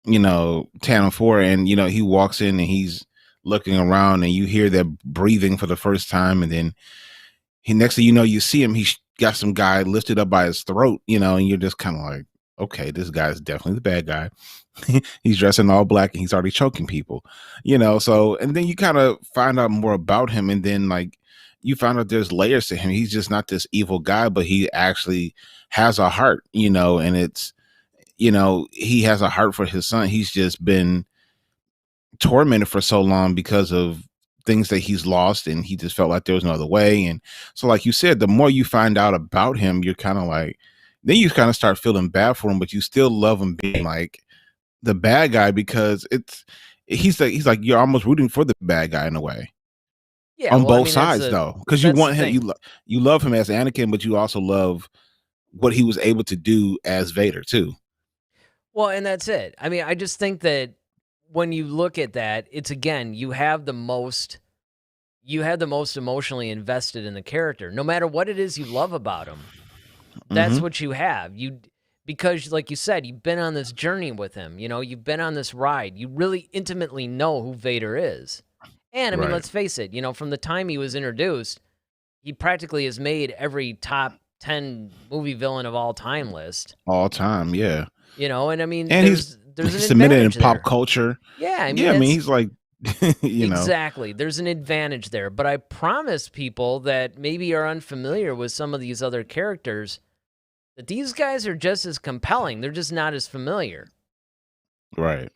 Tantive 4, and, he walks in and he's looking around, and you hear that breathing for the first time, and then next thing you know, you see him. He's got some guy lifted up by his throat, and you're just kind of like, okay, this guy is definitely the bad guy. He's dressed in all black and he's already choking people, So, and then you kind of find out more about him, and then like you find out there's layers to him. He's just not this evil guy, but he actually has a heart, and it's, he has a heart for his son. He's just been tormented for so long because of things that he's lost, and he just felt like there was no other way. And so, like you said, the more you find out about him, you're kind of like, then you kind of start feeling bad for him, but you still love him being like the bad guy, because he's like you're almost rooting for the bad guy in a way, Yeah, on well, I both mean, that's sides a though, because you that's the want him, thing. you love him as Anakin, but you also love what he was able to do as Vader too. Well, and that's it. I mean, I just think that when you look at that, it's again, you have the most emotionally invested in the character. No matter what it is you love about him, that's Mm-hmm. what you have. Because like you said, you've been on this journey with him, you've been on this ride. You really intimately know who Vader is. And I mean, Right. let's face it, from the time he was introduced, he practically has made every top 10 movie villain of all time list. All time, yeah. And I mean, And there's an he's submitted in advantage pop there. culture. Yeah, I mean, Yeah, I mean, it's he's like, you know, exactly. There's an advantage there, but I promise people that maybe are unfamiliar with some of these other characters that these guys are just as compelling. They're just not as familiar. right.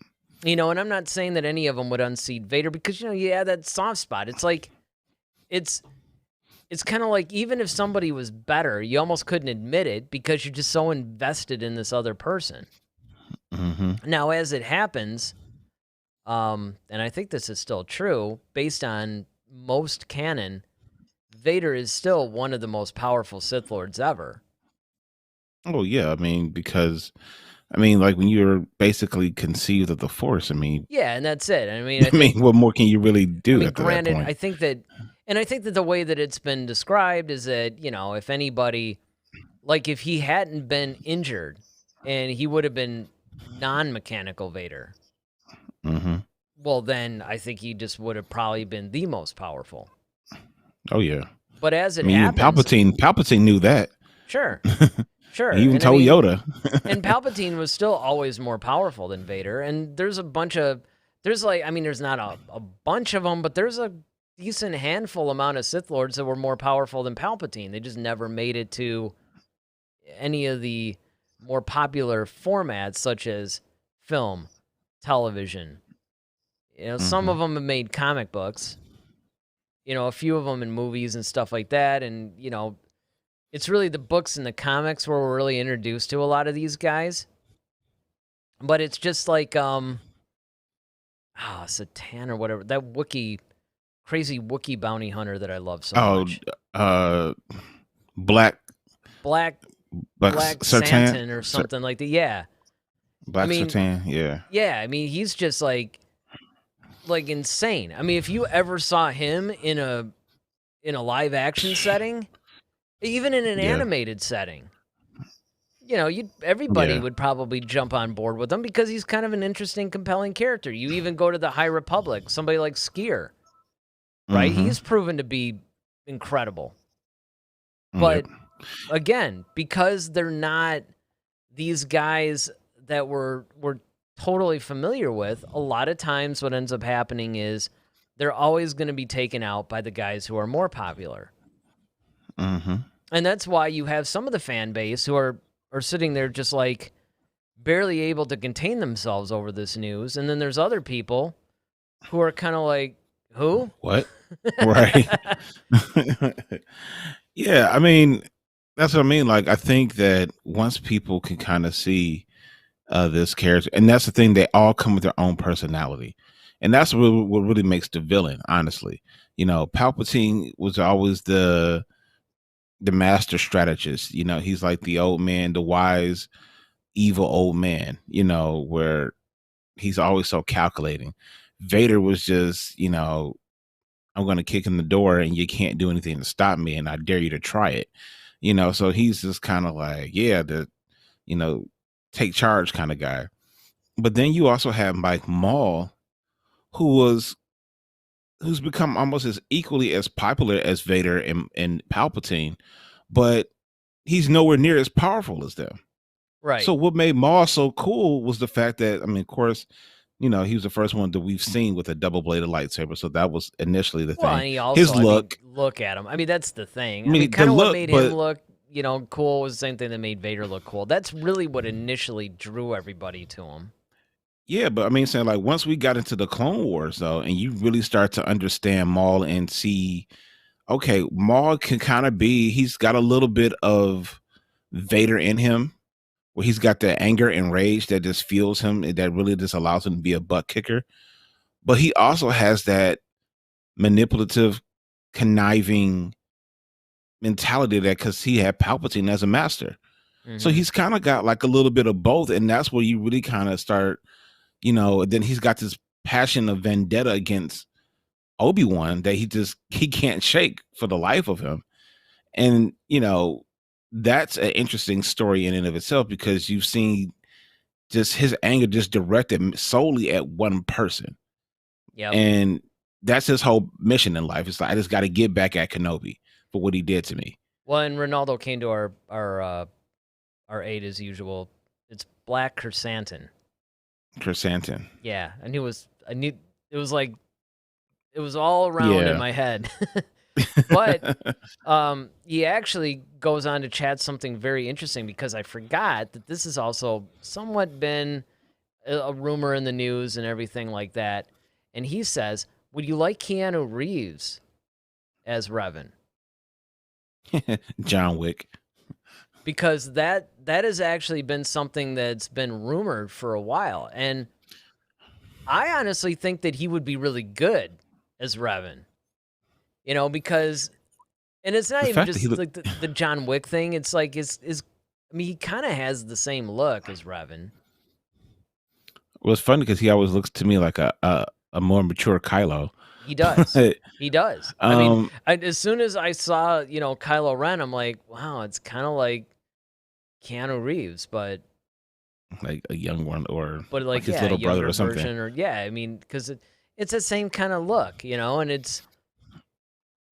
And I'm not saying that any of them would unseat Vader because you have that soft spot. It's like it's kind of like even if somebody was better, you almost couldn't admit it because you're just so invested in this other person. Mm-hmm. Now, as it happens, and I think this is still true, based on most canon, Vader is still one of the most powerful Sith Lords ever. Oh yeah, I mean, because I mean, like when you're basically conceived of the Force, I mean, Yeah, and that's it. I mean, I mean, what more can you really do after that granted, point? I think that the way that it's been described is that, if anybody, like if he hadn't been injured and he would have been non-mechanical Vader, Mm-hmm. well, then I think he just would have probably been the most powerful. Oh yeah. But as I it mean, even happens, Palpatine knew that. sure, He sure. even And I told mean, Yoda. and Palpatine was still always more powerful than Vader. And there's there's not a bunch of them, but there's a decent handful amount of Sith Lords that were more powerful than Palpatine. They just never made it to any of the more popular formats, such as film, television. Some Mm-hmm. of them have made comic books, a few of them in movies and stuff like that. And, it's really the books and the comics where we're really introduced to a lot of these guys. But it's just like Satan or whatever, that crazy Wookiee bounty hunter that I love so Oh, much. uh, Black Black Black Sertan, Santin or something like that. Yeah. I Black mean, Sertan, yeah. yeah, I mean he's just like insane. I mean, if you ever saw him in a live action setting, even in an Yeah. animated setting, everybody Yeah. would probably jump on board with him because he's kind of an interesting, compelling character. You even go to the High Republic, somebody like Skier, right? Mm-hmm. He's proven to be incredible. Yep. But again, because they're not these guys that we're totally familiar with, a lot of times what ends up happening is they're always going to be taken out by the guys who are more popular. Mm-hmm. And that's why you have some of the fan base who are sitting there just like barely able to contain themselves over this news. And then there's other people who are kind of like, who? What? Right. Yeah, I mean, that's what I mean. Like, I think that once people can kind of see this character, and that's the thing, they all come with their own personality, and that's what really makes the villain. Honestly, Palpatine was always the master strategist. He's like the old man, the wise, evil old man. Where he's always so calculating. Vader was just, I'm going to kick in the door and you can't do anything to stop me. And I dare you to try it. So he's just kind of like, yeah, you know, take charge kind of guy. But then you also have Mike Maul, who was who's become almost as equally as popular as Vader and Palpatine, but he's nowhere near as powerful as them. So Right. what made Maul so cool was the fact that, I mean, of course, he was the first one that we've seen with a double bladed lightsaber. So that was initially the Well, thing. and he also, His I mean, look, look at him. I mean, that's the thing. I I mean, mean, the kind of what look, made him but look, cool was the same thing that made Vader look cool. That's really what initially drew everybody to him. yeah, but I mean, saying like once we got into the Clone Wars though, and you really start to understand Maul and see, okay, Maul can kind of be, he's got a little bit of Vader in him, where he's got the anger and rage that just fuels him, and that really just allows him to be a butt kicker. But he also has that manipulative, conniving mentality that because he had Palpatine as a master. So Hmm. he's kind of got like a little bit of both. And that's where you really kind of start, then he's got this passion of vendetta against Obi-Wan that he can't shake for the life of him. And, that's an interesting story in and of itself because you've seen just his anger just directed solely at one person. Yep. And that's his whole mission in life. It's like, I just got to get back at Kenobi for what he did to me. Well, and Ronaldo came to our aid as usual. It's Black Chrysanthemum. Chrysanthemum. Yeah, I knew it was like it was all around in Yeah. my head. But he actually goes on to chat something very interesting because I forgot that this has also somewhat been a rumor in the news and everything like that. And he says, "Would you like Keanu Reeves as Revan?" John Wick. Because that has actually been something that's been rumored for a while, and I honestly think that he would be really good as Revan. Because and it's not The even fact that he just looked like the John Wick thing. It's like is I mean, he kind of has the same look as Revan. was funny because he always looks to me like a more mature Kylo. He does. But, He does. I mean, um, as soon as I saw, Kylo Ren, I'm like, wow, it's kind of like Keanu Reeves, but like a young one or like like his yeah, a little brother younger or something. version, or yeah, I mean, because it's the same kind of look, and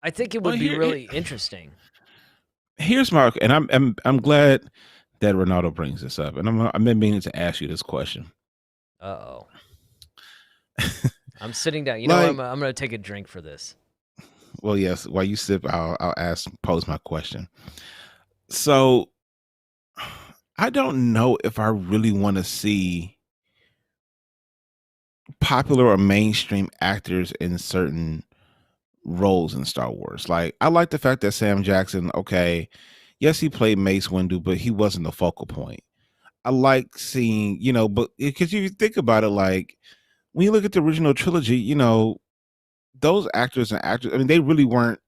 I think it Well, would be really interesting. here's my, and I'm glad that Ronaldo brings this up, and I've been meaning to ask you this question. Uh-oh. I'm sitting down. You know what? Like, I'm gonna take a drink for this. well, yes. While you sip, I'll pose my question. So, I don't know if I really want to see popular or mainstream actors in certain roles in Star Wars. Like, I like the fact that Sam Jackson, okay, yes, he played Mace Windu, but he wasn't the focal point. I like seeing, but because you think about it, like when you look at the original trilogy, those actors and actors, I mean, they really weren't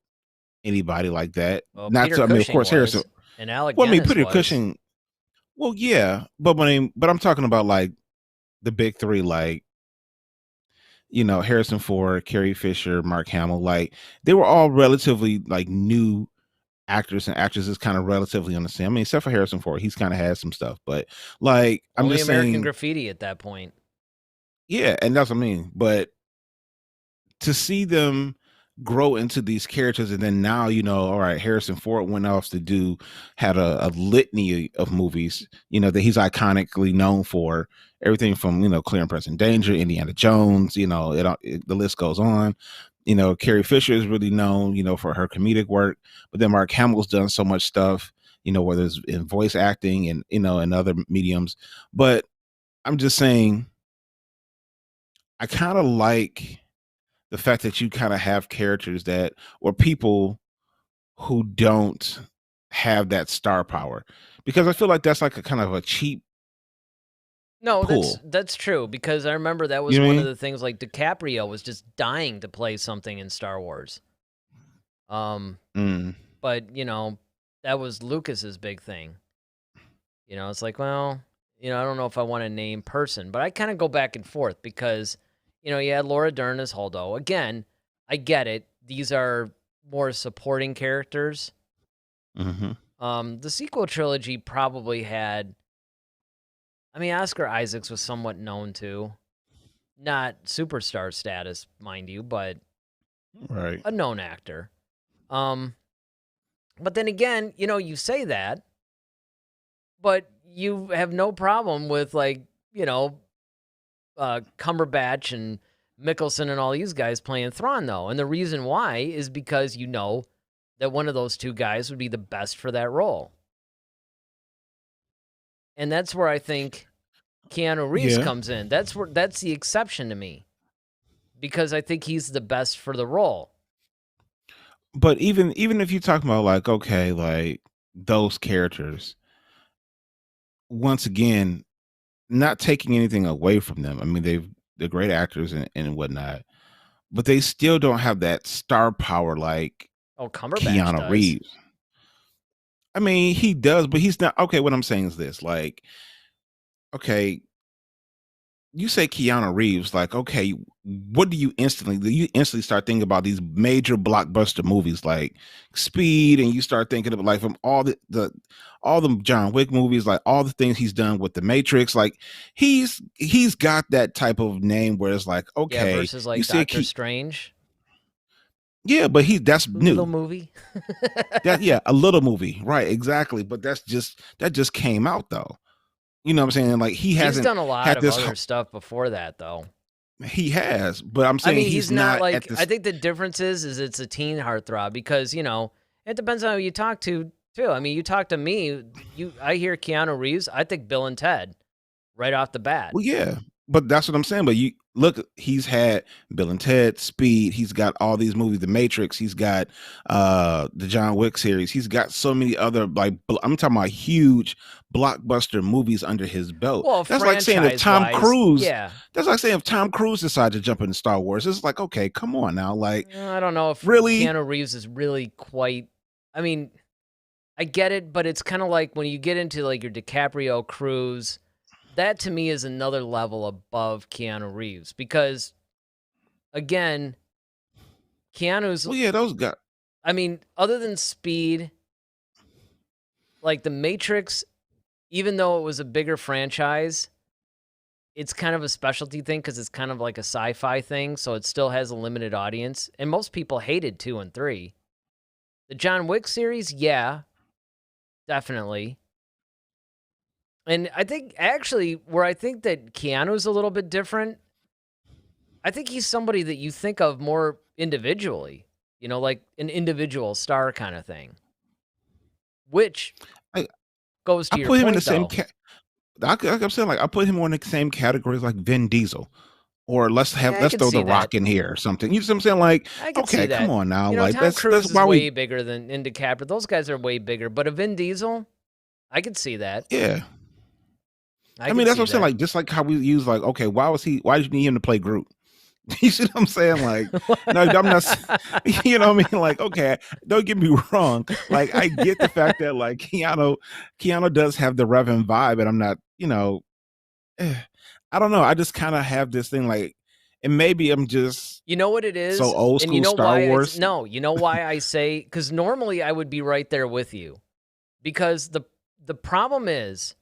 anybody like that. Well, Not Peter to, I mean, of Cushing course, Harrison. was, and Alec Well, I mean, Guinness Peter was. Cushing. Well, yeah, but I'm talking about like the big three, like Harrison Ford, Carrie Fisher, Mark Hamill. Like they were all relatively like new actors and actresses, kind of relatively on the same. I mean, except for Harrison Ford, he's kind of had some stuff, but like I'm Only just American saying, Graffiti at that point. yeah, and that's what I mean. But to see them grow into these characters, and then now, all right, Harrison Ford went off to had a litany of movies, that he's iconically known for, everything from Clear and Present Danger, Indiana Jones, the list goes on. Carrie Fisher is really known, for her comedic work, but then Mark Hamill's done so much stuff, whether it's in voice acting and in other mediums. But I'm just saying, I kind of like the fact that you kind of have characters that, or people who don't have that star power, because I feel like that's like a kind of a cheap No, pull. that's true because I remember that You was know what I one of mean? the things. Like DiCaprio was just dying to play something in Star Wars. Um, Mm. but that was Lucas's big thing. It's like, well, I don't know if I want to name person, but I kind of go back and forth because, you had Laura Dern as Holdo. Again, I get it. These are more supporting characters. Hmm. The sequel trilogy probably had. I mean, Oscar Isaacs was somewhat known too. Not superstar status, mind you, but Right. a known actor. Um, but then again, you say that, but you have no problem with like, Cumberbatch and Mickelson and all these guys playing Thrawn though. And the reason why is because you know that one of those two guys would be the best for that role. And that's where I think Keanu Reeves Yeah. comes in. That's the exception to me. Because I think he's the best for the role. But even if you talk about like, okay, like those characters, once again, not taking anything away from them. I mean, they're great actors and whatnot, but they still don't have that star power like Oh, Cumberbatch Keanu does. Reeves. I mean, he does, but he's not okay. What I'm saying is this: like, okay, you say Keanu Reeves, like, okay, what do you instantly start thinking about these major blockbuster movies like Speed, and you start thinking of like from all the John Wick movies, like all the things he's done with the Matrix, like he's got that type of name where it's like, Yeah, okay, versus you like see Doctor Strange. yeah, but that's Little new. movie. That yeah, a little movie, right? Exactly, but that just came out though. You know what I'm saying? Like he He's hasn't done a lot had of this. other stuff before that, though. He has, but I'm I saying mean, he's he's not not at like. I this. think the difference is it's a teen heartthrob because it depends on who you talk to too. I mean, you talk to me, I hear Keanu Reeves, I think Bill and Ted right off the bat. Well, yeah, but that's what I'm saying. But you look, he's had Bill and Ted, Speed. He's got all these movies, The Matrix. He's got the John Wick series. He's got so many other I'm talking about huge blockbuster movies under his belt. Well, That's like saying if franchise Tom wise, Cruise. yeah. That's like saying if Tom Cruise decided to jump into Star Wars. It's like, okay, come on now, like I don't know if really. Keanu Reeves is really quite. I mean, I get it, but it's kind of like when you get into like your DiCaprio, Cruise. That to me is another level above Keanu Reeves because, again, Keanu's. Well, yeah, those guys. I mean, other than Speed, like The Matrix, even though it was a bigger franchise, it's kind of a specialty thing because it's kind of like a sci-fi thing, so it still has a limited audience. And most people hated 2 and 3. The John Wick series, yeah, definitely. And I think actually where I think that Keanu's a little bit different, I think he's somebody that you think of more individually, like an individual star kind of thing, which I, goes I to your put him in the point same. though. I'm saying like I put him on the same categories like Vin Diesel. Or let's Yeah, I let's can throw see the that. Rock in here or something. You know what I'm saying? Like, I can see okay, come that. on now. Like Tom that's Cruise is why way we bigger than DiCaprio. Those guys are way bigger. But a Vin Diesel, I could see that. yeah. I I mean, could that's see what I'm saying. that. Like, just like how we use like, okay, why did you need him to play Groot? You see what I'm saying? Like, no, I'm not. You know what I mean? Like, okay, don't get me wrong. Like, I get the fact that like Keanu does have the Revan vibe, and I'm not. I don't know. I just kind of have this thing like, and maybe I'm just You know what it so is? old And you school know Star why Wars. no, you know why I say cuz normally I would be right there with you. Because the problem is,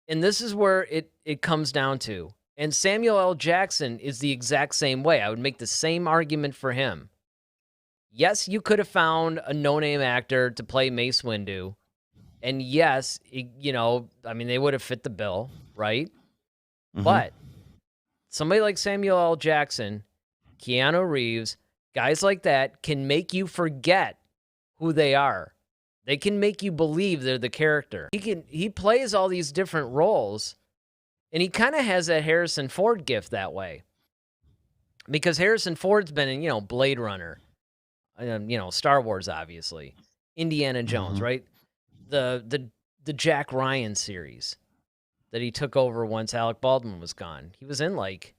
and this is where it comes down to. And Samuel L. Jackson is the exact same way. I would make the same argument for him. Yes, you could have found a no-name actor to play Mace Windu. And yes, I mean, they would have fit the bill, right? Mhm. But somebody like Samuel L. Jackson, Keanu Reeves, guys like that can make you forget who they are. They can make you believe they're the character. He plays all these different roles, and he kind of has that Harrison Ford gift that way. Because Harrison Ford's been in, Blade Runner, Star Wars, obviously, Indiana Jones, Mhm. right? The Jack Ryan series that he took over once Alec Baldwin was gone. He was in like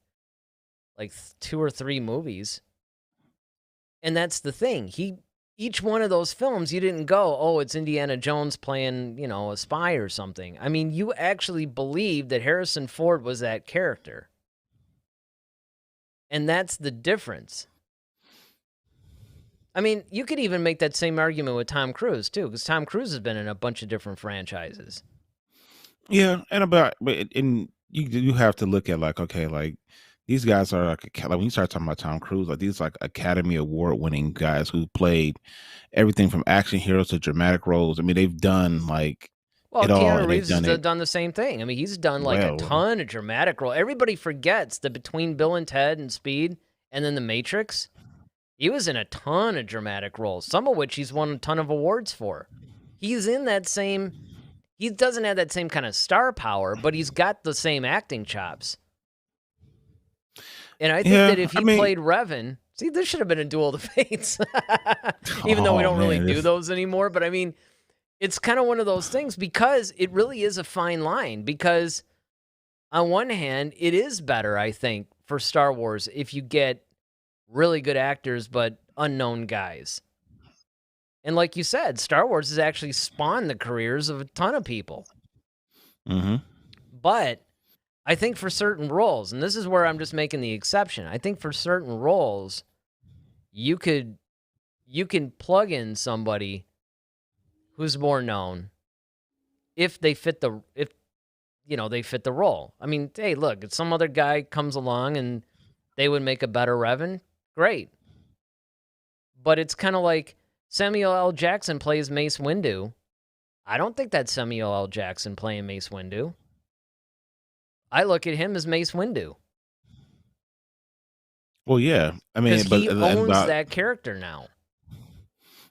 2 or 3 movies. And that's the thing. Each one of those films, you didn't go, oh, it's Indiana Jones playing, a spy or something. I mean, you actually believed that Harrison Ford was that character. And that's the difference. I mean, you could even make that same argument with Tom Cruise, too, because Tom Cruise has been in a bunch of different franchises. Yeah, and you have to look at like, okay, like these guys are like when you start talking about Tom Cruise, like these like Academy Award winning guys who played everything from action heroes to dramatic roles. I mean, they've done like Well, it all, Keanu and they've Reeves has done it done the same thing. I mean, he's done like a well. ton of dramatic role. Everybody forgets that between Bill and Ted and Speed and then The Matrix, he was in a ton of dramatic roles, some of which he's won a ton of awards for. He's in that same, he doesn't have that same kind of star power, but he's got the same acting chops. And I think that if he played Revan, see, this should have been a Duel of the Fates, even though we don't really do those anymore. But I mean, it's kind of one of those things because it really is a fine line. Because on one hand, it is better, I think, for Star Wars if you get really good actors but unknown guys. And like you said, Star Wars has actually spawned the careers of a ton of people. Mm-hmm. But I think for certain roles, and this is where I'm just making the exception, I think for certain roles, you can plug in somebody who's more known if they fit the they fit the role. I mean, hey, look, if some other guy comes along and they would make a better Revan, great. But it's kind of like Samuel L. Jackson plays Mace Windu. I don't think that's Samuel L. Jackson playing Mace Windu. I look at him as Mace Windu. Well, yeah. I mean, because he owns that character now.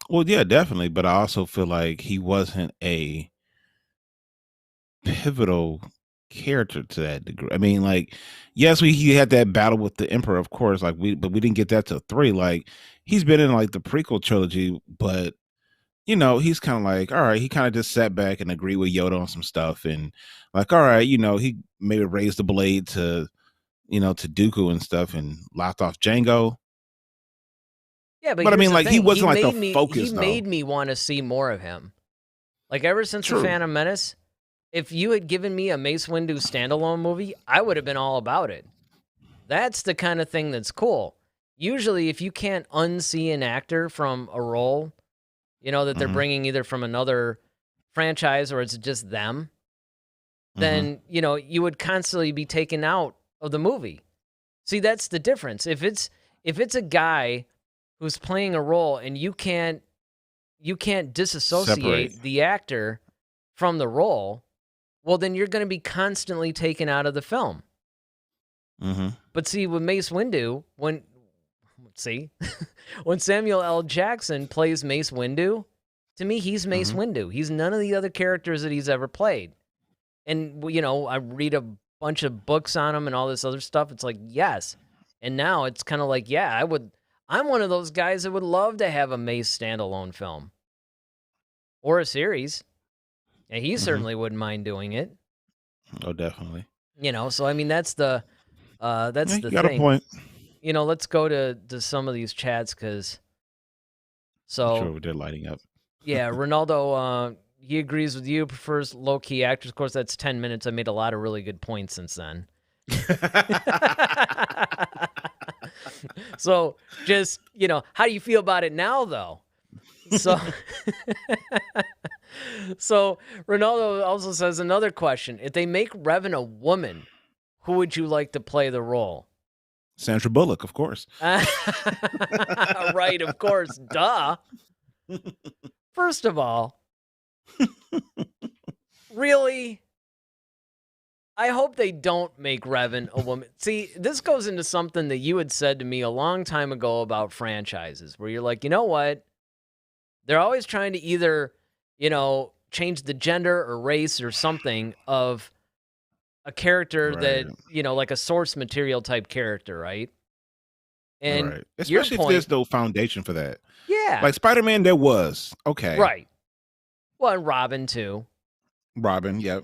Well, yeah, definitely. But I also feel like he wasn't a pivotal character to that degree. I mean, like, yes, he had that battle with the Emperor, of course. Like but we didn't get that till 3. Like, he's been in like the prequel trilogy, but he's kind of like, all right, he kind of just sat back and agreed with Yoda on some stuff, and like, all right, he maybe raised the blade to Dooku and stuff, and locked off Django. Yeah, but I mean, like, he wasn't like the focus. He made me want to see more of him. Like, ever since The Phantom Menace, if you had given me a Mace Windu standalone movie, I would have been all about it. That's the kind of thing that's cool. Usually, if you can't unsee an actor from a role, that they're bringing either from another franchise or it's just them, then, you would constantly be taken out of the movie. See, that's the difference. If it's a guy who's playing a role and you can't disassociate the actor from the role, well, then you're going to be constantly taken out of the film. Mm-hmm. But see, with Mace Windu, when Samuel L. Jackson plays Mace Windu, to me, he's Mace Windu. He's none of the other characters that he's ever played. And, I read a bunch of books on him and all this other stuff. It's like, yes. And now it's kind of like, yeah, I'm one of those guys that would love to have a Mace standalone film. Or a series. And he certainly wouldn't mind doing it. Oh, definitely. So I mean, that's the the thing. You got a point. Let's go to some of these chats because. So I'm sure they're lighting up. Yeah, Ronaldo. He agrees with you. Prefers low key actors. Of course, that's 10 minutes. I made a lot of really good points since then. So just how do you feel about it now, though? So. So Ronaldo also says another question: if they make Revan a woman, who would you like to play the role? Sandra Bullock, of course. Right, of course. Duh. First of all, really? I hope they don't make Revan a woman. See, this goes into something that you had said to me a long time ago about franchises, where you're like, you know what? They're always trying to either, change the gender or race or something of a character that, like a source material type character, right? And especially if there's no foundation for that. Yeah. Like Spider-Man, there was. Okay. Right. Well, and Robin, too. Robin, yep.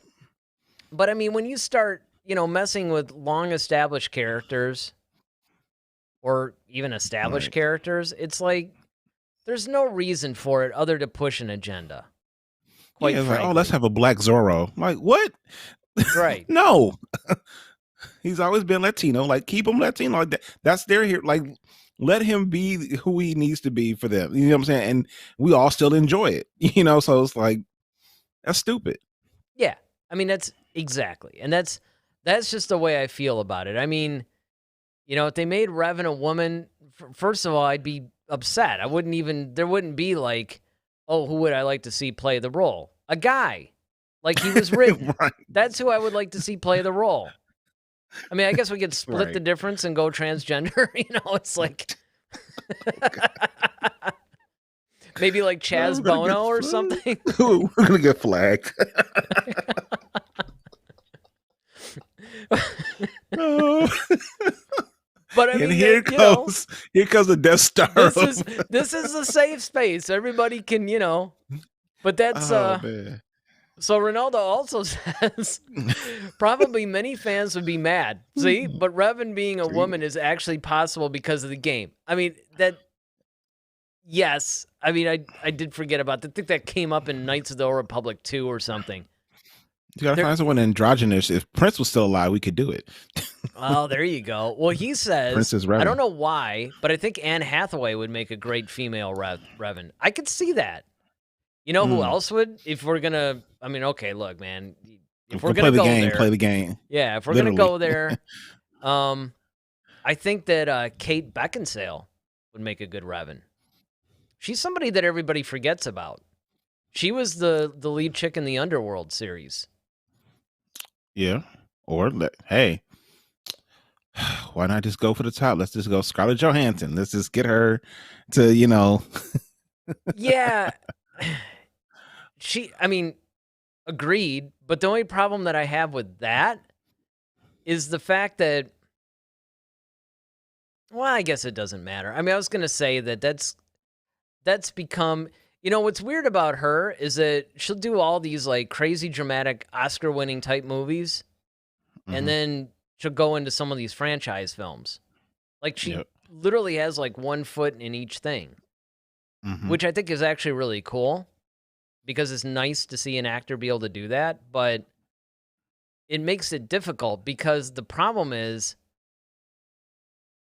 But, I mean, when you start, messing with long-established characters or even established characters, it's like there's no reason for it other to push an agenda. Quite frankly. Like, let's have a black Zorro. Like, what? Right. No. He's always been Latino. Like, keep him Latino. Like that's their here. Like, let him be who he needs to be for them. You know what I'm saying? And we all still enjoy it. So it's like, that's stupid. Yeah. I mean, that's exactly. And that's just the way I feel about it. I mean, if they made Revan a woman, first of all, I'd be upset. There wouldn't be like, oh, who would I like to see play the role? A guy. Like he was written. Right. That's who I would like to see play the role. I mean, I guess we could split the Right. difference and go transgender. It's like maybe like Chaz Bono or something. We're gonna get flagged. Oh. But I mean, And here comes the Death Star. This is a safe space. Everybody can, But that's man. So Ronaldo also says probably many fans would be mad. See, but Revan being a woman is actually possible because of the game. I mean yes. I mean, I did forget about that. I think that came up in Knights of the Old Republic 2 or something. You gotta find someone androgynous. If Prince was still alive, we could do it. Oh, there you go. Well, he says, Princess Revan. I don't know why, but I think Anne Hathaway would make a great female Revan. I could see that. You know who else would? If we're gonna, I mean, okay, look, man. If we're gonna play the go game, there, play the game. Yeah, if we're Literally. gonna go there, I think that Kate Beckinsale would make a good Revan. She's somebody that everybody forgets about. She was the lead chick in the Underworld series. Yeah. Or hey, why not just go for the top? Let's just go Scarlett Johansson. Let's just get her to, Yeah. I mean, agreed. But the only problem that I have with that is the fact that, well, I guess it doesn't matter. I mean, I was going to say that's become, what's weird about her is that she'll do all these like crazy dramatic Oscar-winning type movies, and then she'll go into some of these franchise films. Like she literally has like one foot in each thing, which I think is actually really cool because it's nice to see an actor be able to do that, but it makes it difficult because the problem is,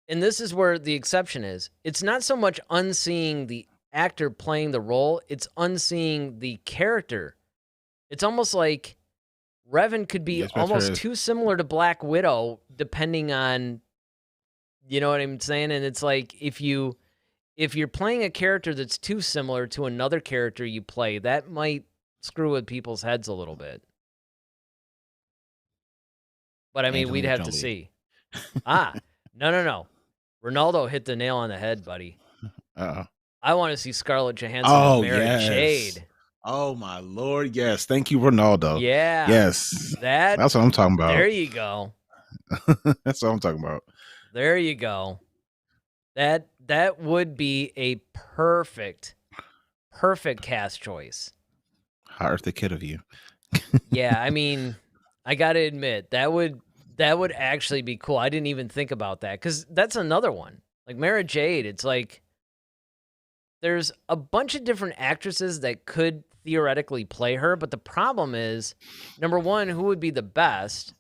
and this is where the exception is, it's not so much unseeing the actor playing the role, it's unseeing the character. It's almost like Revan could be almost too similar to Black Widow, depending on, you know what I'm saying? And it's like, if you're playing a character that's too similar to another character you play, that might screw with people's heads a little bit. But I mean, we'd have to see. No. Ronaldo hit the nail on the head, buddy. I want to see Scarlett Johansson as Mara Jade. Oh my Lord, yes. Thank you, Ronaldo. Yeah. Yes. That's what I'm talking about. There you go. That's what I'm talking about. There you go. That would be a perfect cast choice. How earth the kid of you. Yeah, I mean, I got to admit, that would actually be cool. I didn't even think about that because that's another one. Like Mara Jade, it's like there's a bunch of different actresses that could theoretically play her, but the problem is, number one, who would be the best?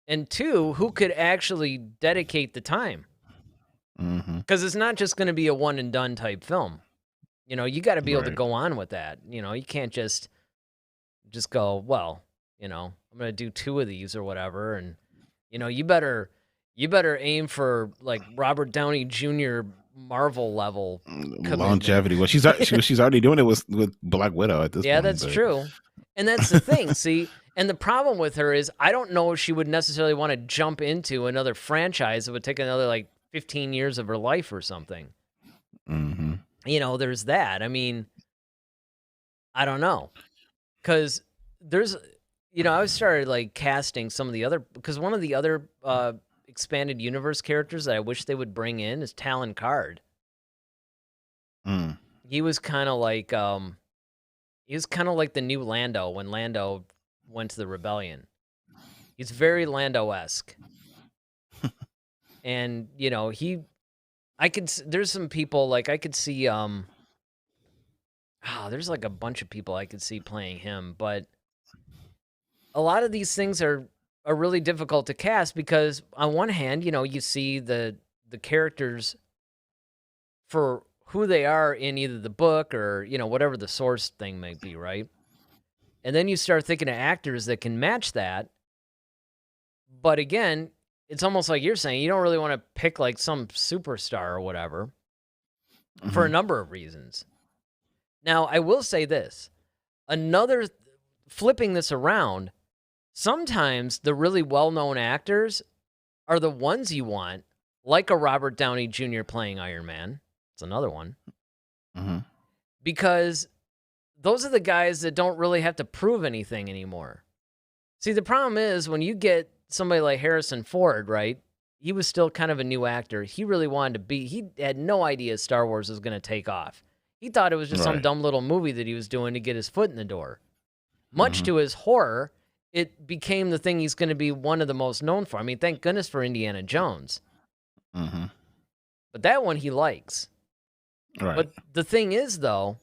And two, who could actually dedicate the time? Because it's not just going to be a one and done type film. You got to be able to go on with that. You can't just go, well, I'm going to do 2 of these or whatever. And, you better aim for like Robert Downey Jr. Marvel level longevity. Well, she's already doing it with Black Widow at this point. Yeah, that's true. And that's the thing. See, and the problem with her is I don't know if she would necessarily want to jump into another franchise that would take another like 15 years of her life or something. There's that. I mean, I don't know. Because there's, I started like casting some of the other, because one of the other expanded universe characters that I wish they would bring in is Talon Card. He was kind of like the new Lando when Lando went to the rebellion. He's very Lando-esque. And, there's some people like I could see there's like a bunch of people I could see playing him, but a lot of these things are really difficult to cast because on one hand, you see the characters for who they are in either the book or, whatever the source thing might be, right? And then you start thinking of actors that can match that. But again, it's almost like you're saying you don't really want to pick like some superstar or whatever for a Hmm. number of reasons. Now, I will say this. Another flipping this around, sometimes the really well-known actors are the ones you want, like a Robert Downey Jr. playing Iron Man. It's another one. Hmm. Because those are the guys that don't really have to prove anything anymore. See, the problem is when you get somebody like Harrison Ford, right? He was still kind of a new actor. He really wanted to be, he had no idea Star Wars was going to take off. He thought it was just some Right. dumb little movie that he was doing to get his foot in the door. Much Hmm. to his horror, it became the thing he's going to be one of the most known for. I mean, thank goodness for Indiana Jones. Hmm. But that one he likes. Right. But the thing is, though,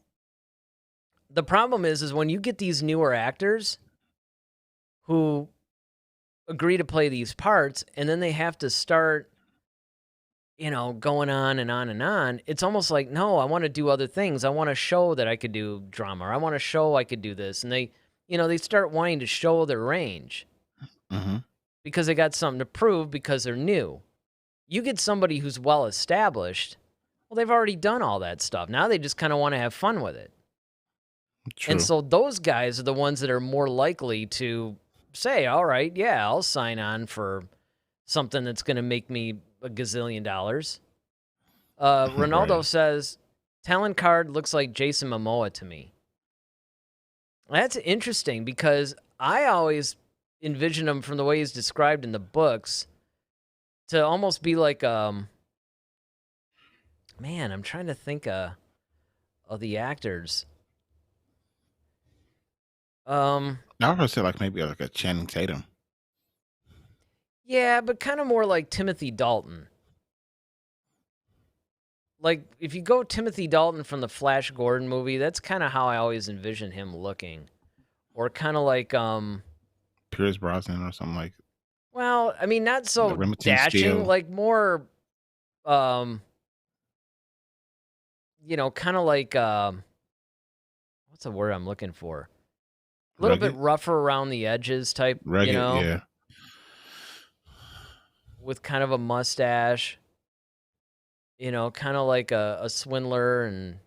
the problem is when you get these newer actors who agree to play these parts and then they have to start, going on and on and on. It's almost like, no, I want to do other things. I want to show that I could do drama. Or I want to show I could do this. And they start wanting to show their range Hmm. because they got something to prove because they're new. You get somebody who's well established, well, they've already done all that stuff. Now they just kind of want to have fun with it. And True. so those guys are the ones that are more likely to say, all right, yeah, I'll sign on for something that's going to make me a gazillion dollars. Right. Ronaldo says, talent card looks like Jason Momoa to me. That's interesting because I always envision him from the way he's described in the books to almost be like, man, I'm trying to think of the actors. I would say like maybe like a Channing Tatum. Yeah, but kind of more like Timothy Dalton. Like if you go Timothy Dalton from the Flash Gordon movie, that's kind of how I always envision him looking. Or kind of like Pierce Brosnan or something like well, I mean not the so Remington dashing, Steel. like more um kind of like what's the word I'm looking for? A little bit Rugged. rougher around the edges type, Rugged. Yeah. with kind of a mustache, kind of like a swindler and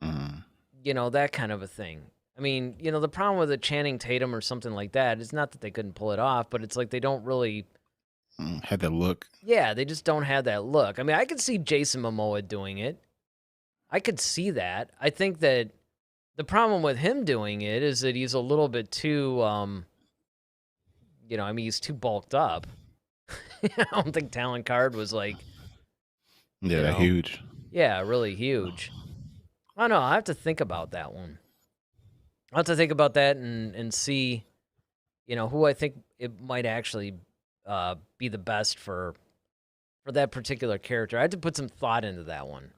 Mm. that kind of a thing. I mean, the problem with a Channing Tatum or something like that is not that they couldn't pull it off, but it's like they don't really, Had that look. yeah, they just don't have that look. I mean, I could see Jason Momoa doing it. I could see that. I think that the problem with him doing it is that he's a little bit too, I mean, he's too bulked up. I don't think Talent Card was like, Yeah, you that know, huge. yeah, really huge. I don't know. I have to think about that one. I'll have to think about that and see, who I think it might actually be the best for that particular character. I had to put some thought into that one.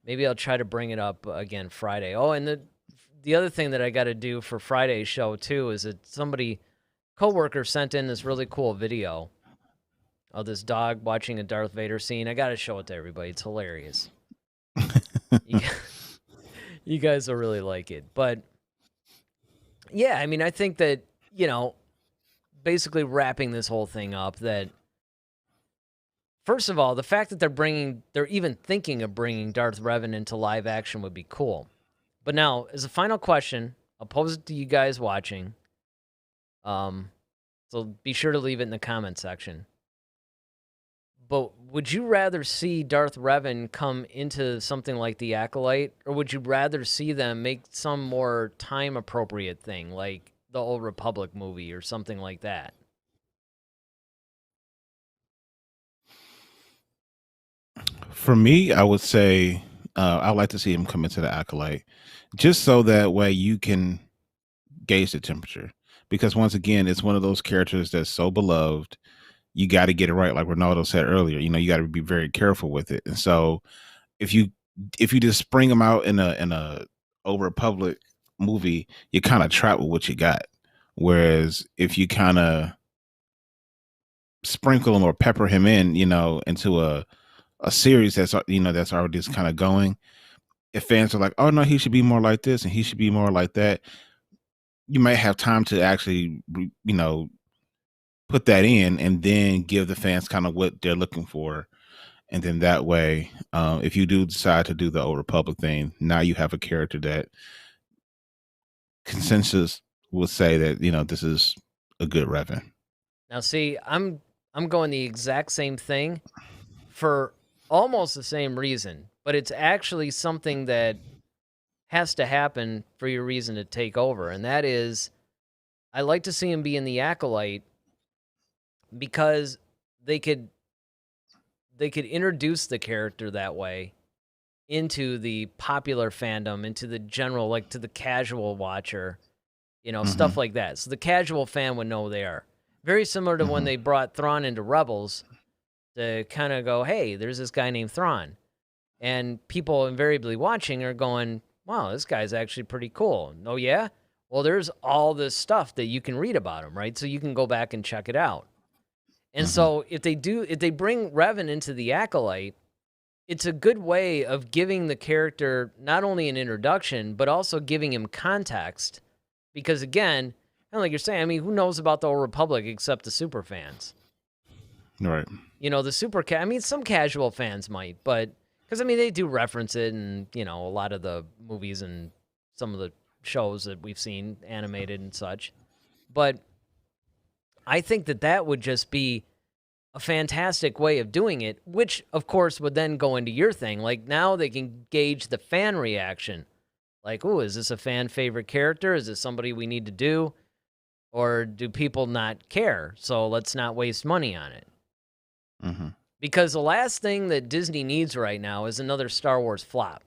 Maybe I'll try to bring it up again Friday. Oh, and the other thing that I got to do for Friday's show too is that somebody coworker sent in this really cool video of this dog watching a Darth Vader scene. I got to show it to everybody. It's hilarious. You, you guys will really like it. But yeah, I mean, I think that, basically wrapping this whole thing up that first of all, the fact that they're even thinking of bringing Darth Revan into live action would be cool. But now, as a final question, I'll pose it to you guys watching. So be sure to leave it in the comment section. But would you rather see Darth Revan come into something like The Acolyte, or would you rather see them make some more time appropriate thing, like the Old Republic movie or something like that? For me, I would say I'd like to see him come into the Acolyte, just so that way you can gauge the temperature. Because once again, it's one of those characters that's so beloved. You got to get it right, like Ronaldo said earlier. You got to be very careful with it. And so, if you just spring them out in a Old Republic movie, you're kind of trapped with what you got. Whereas if you kind of sprinkle him or pepper him in, into a series that's already just kind of going. If fans are like, oh no, he should be more like this and he should be more like that, you might have time to actually, put that in and then give the fans kind of what they're looking for. And then that way, if you do decide to do the Old Republic thing, now you have a character that consensus will say that, this is a good Revan. Now, see, I'm going the exact same thing for almost the same reason, but it's actually something that has to happen for your reason to take over, and that is, I like to see him be in the Acolyte because they could introduce the character that way into the popular fandom, into the general, like to the casual watcher, stuff like that. So the casual fan would know they are. Very similar to when they brought Thrawn into Rebels to kind of go, hey, there's this guy named Thrawn. And people invariably watching are going, wow, this guy's actually pretty cool. Oh, yeah? Well, there's all this stuff that you can read about him, right? So you can go back and check it out. And so if they bring Revan into the Acolyte, it's a good way of giving the character not only an introduction, but also giving him context. Because again, like you're saying, I mean, who knows about the Old Republic except the super fans? Right. Some casual fans might, but because they do reference it in, a lot of the movies and some of the shows that we've seen animated and such. But I think that would just be a fantastic way of doing it, which, of course, would then go into your thing. Like, now they can gauge the fan reaction. Like, ooh, is this a fan favorite character? Is this somebody we need to do? Or do people not care? So let's not waste money on it. Because the last thing that Disney needs right now is another Star Wars flop.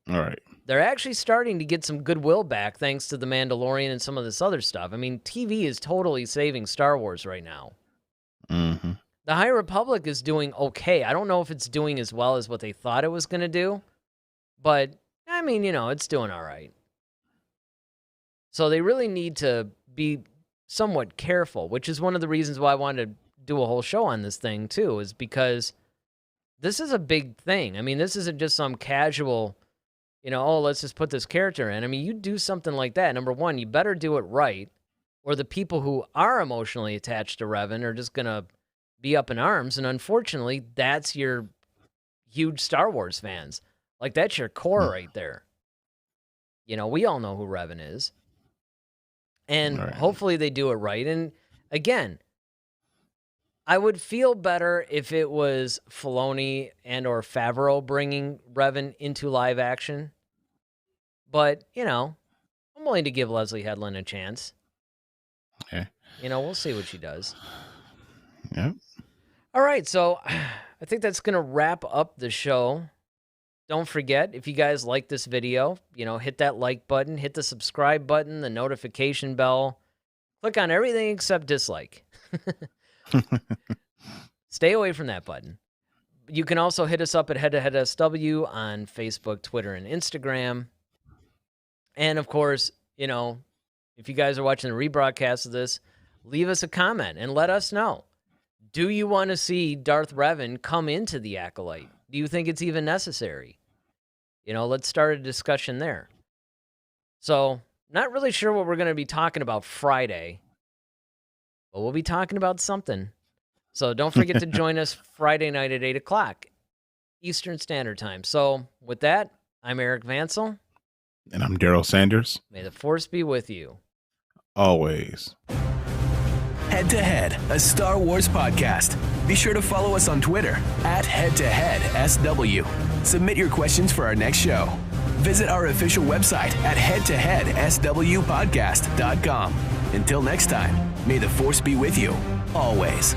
All right. They're actually starting to get some goodwill back thanks to The Mandalorian and some of this other stuff. I mean, TV is totally saving Star Wars right now. The High Republic is doing okay. I don't know if it's doing as well as what they thought it was going to do, but, it's doing all right. So they really need to be somewhat careful, which is one of the reasons why I wanted to do a whole show on this thing, too, is because this is a big thing. This isn't just some casual, let's just put this character in. You do something like that. Number one, you better do it right, or the people who are emotionally attached to Revan are just going to be up in arms. And unfortunately, that's your huge Star Wars fans. Like, that's your core right there. We all know who Revan is. And hopefully they do it right. And again, I would feel better if it was Filoni and or Favreau bringing Revan into live action. But, I'm willing to give Leslie Headland a chance. Okay. We'll see what she does. Yep. All right, so I think that's going to wrap up the show. Don't forget, if you guys like this video, hit that like button, hit the subscribe button, the notification bell. Click on everything except dislike. Stay away from that button. You can also hit us up at Head to Head SW on Facebook, Twitter, and Instagram. And, of course, if you guys are watching the rebroadcast of this, leave us a comment and let us know. Do you want to see Darth Revan come into the Acolyte? Do you think it's even necessary? Let's start a discussion there. So, not really sure what we're going to be talking about Friday, but we'll be talking about something. So, don't forget to join us Friday night at 8 o'clock Eastern Standard Time. So, with that, I'm Eric Vansel. And I'm Daryl Sanders. May the Force be with you. Always. Head to Head, a Star Wars podcast. Be sure to follow us on Twitter at HeadToHeadSW. Submit your questions for our next show. Visit our official website at headtoheadswpodcast.com. Until next time, may the Force be with you, always.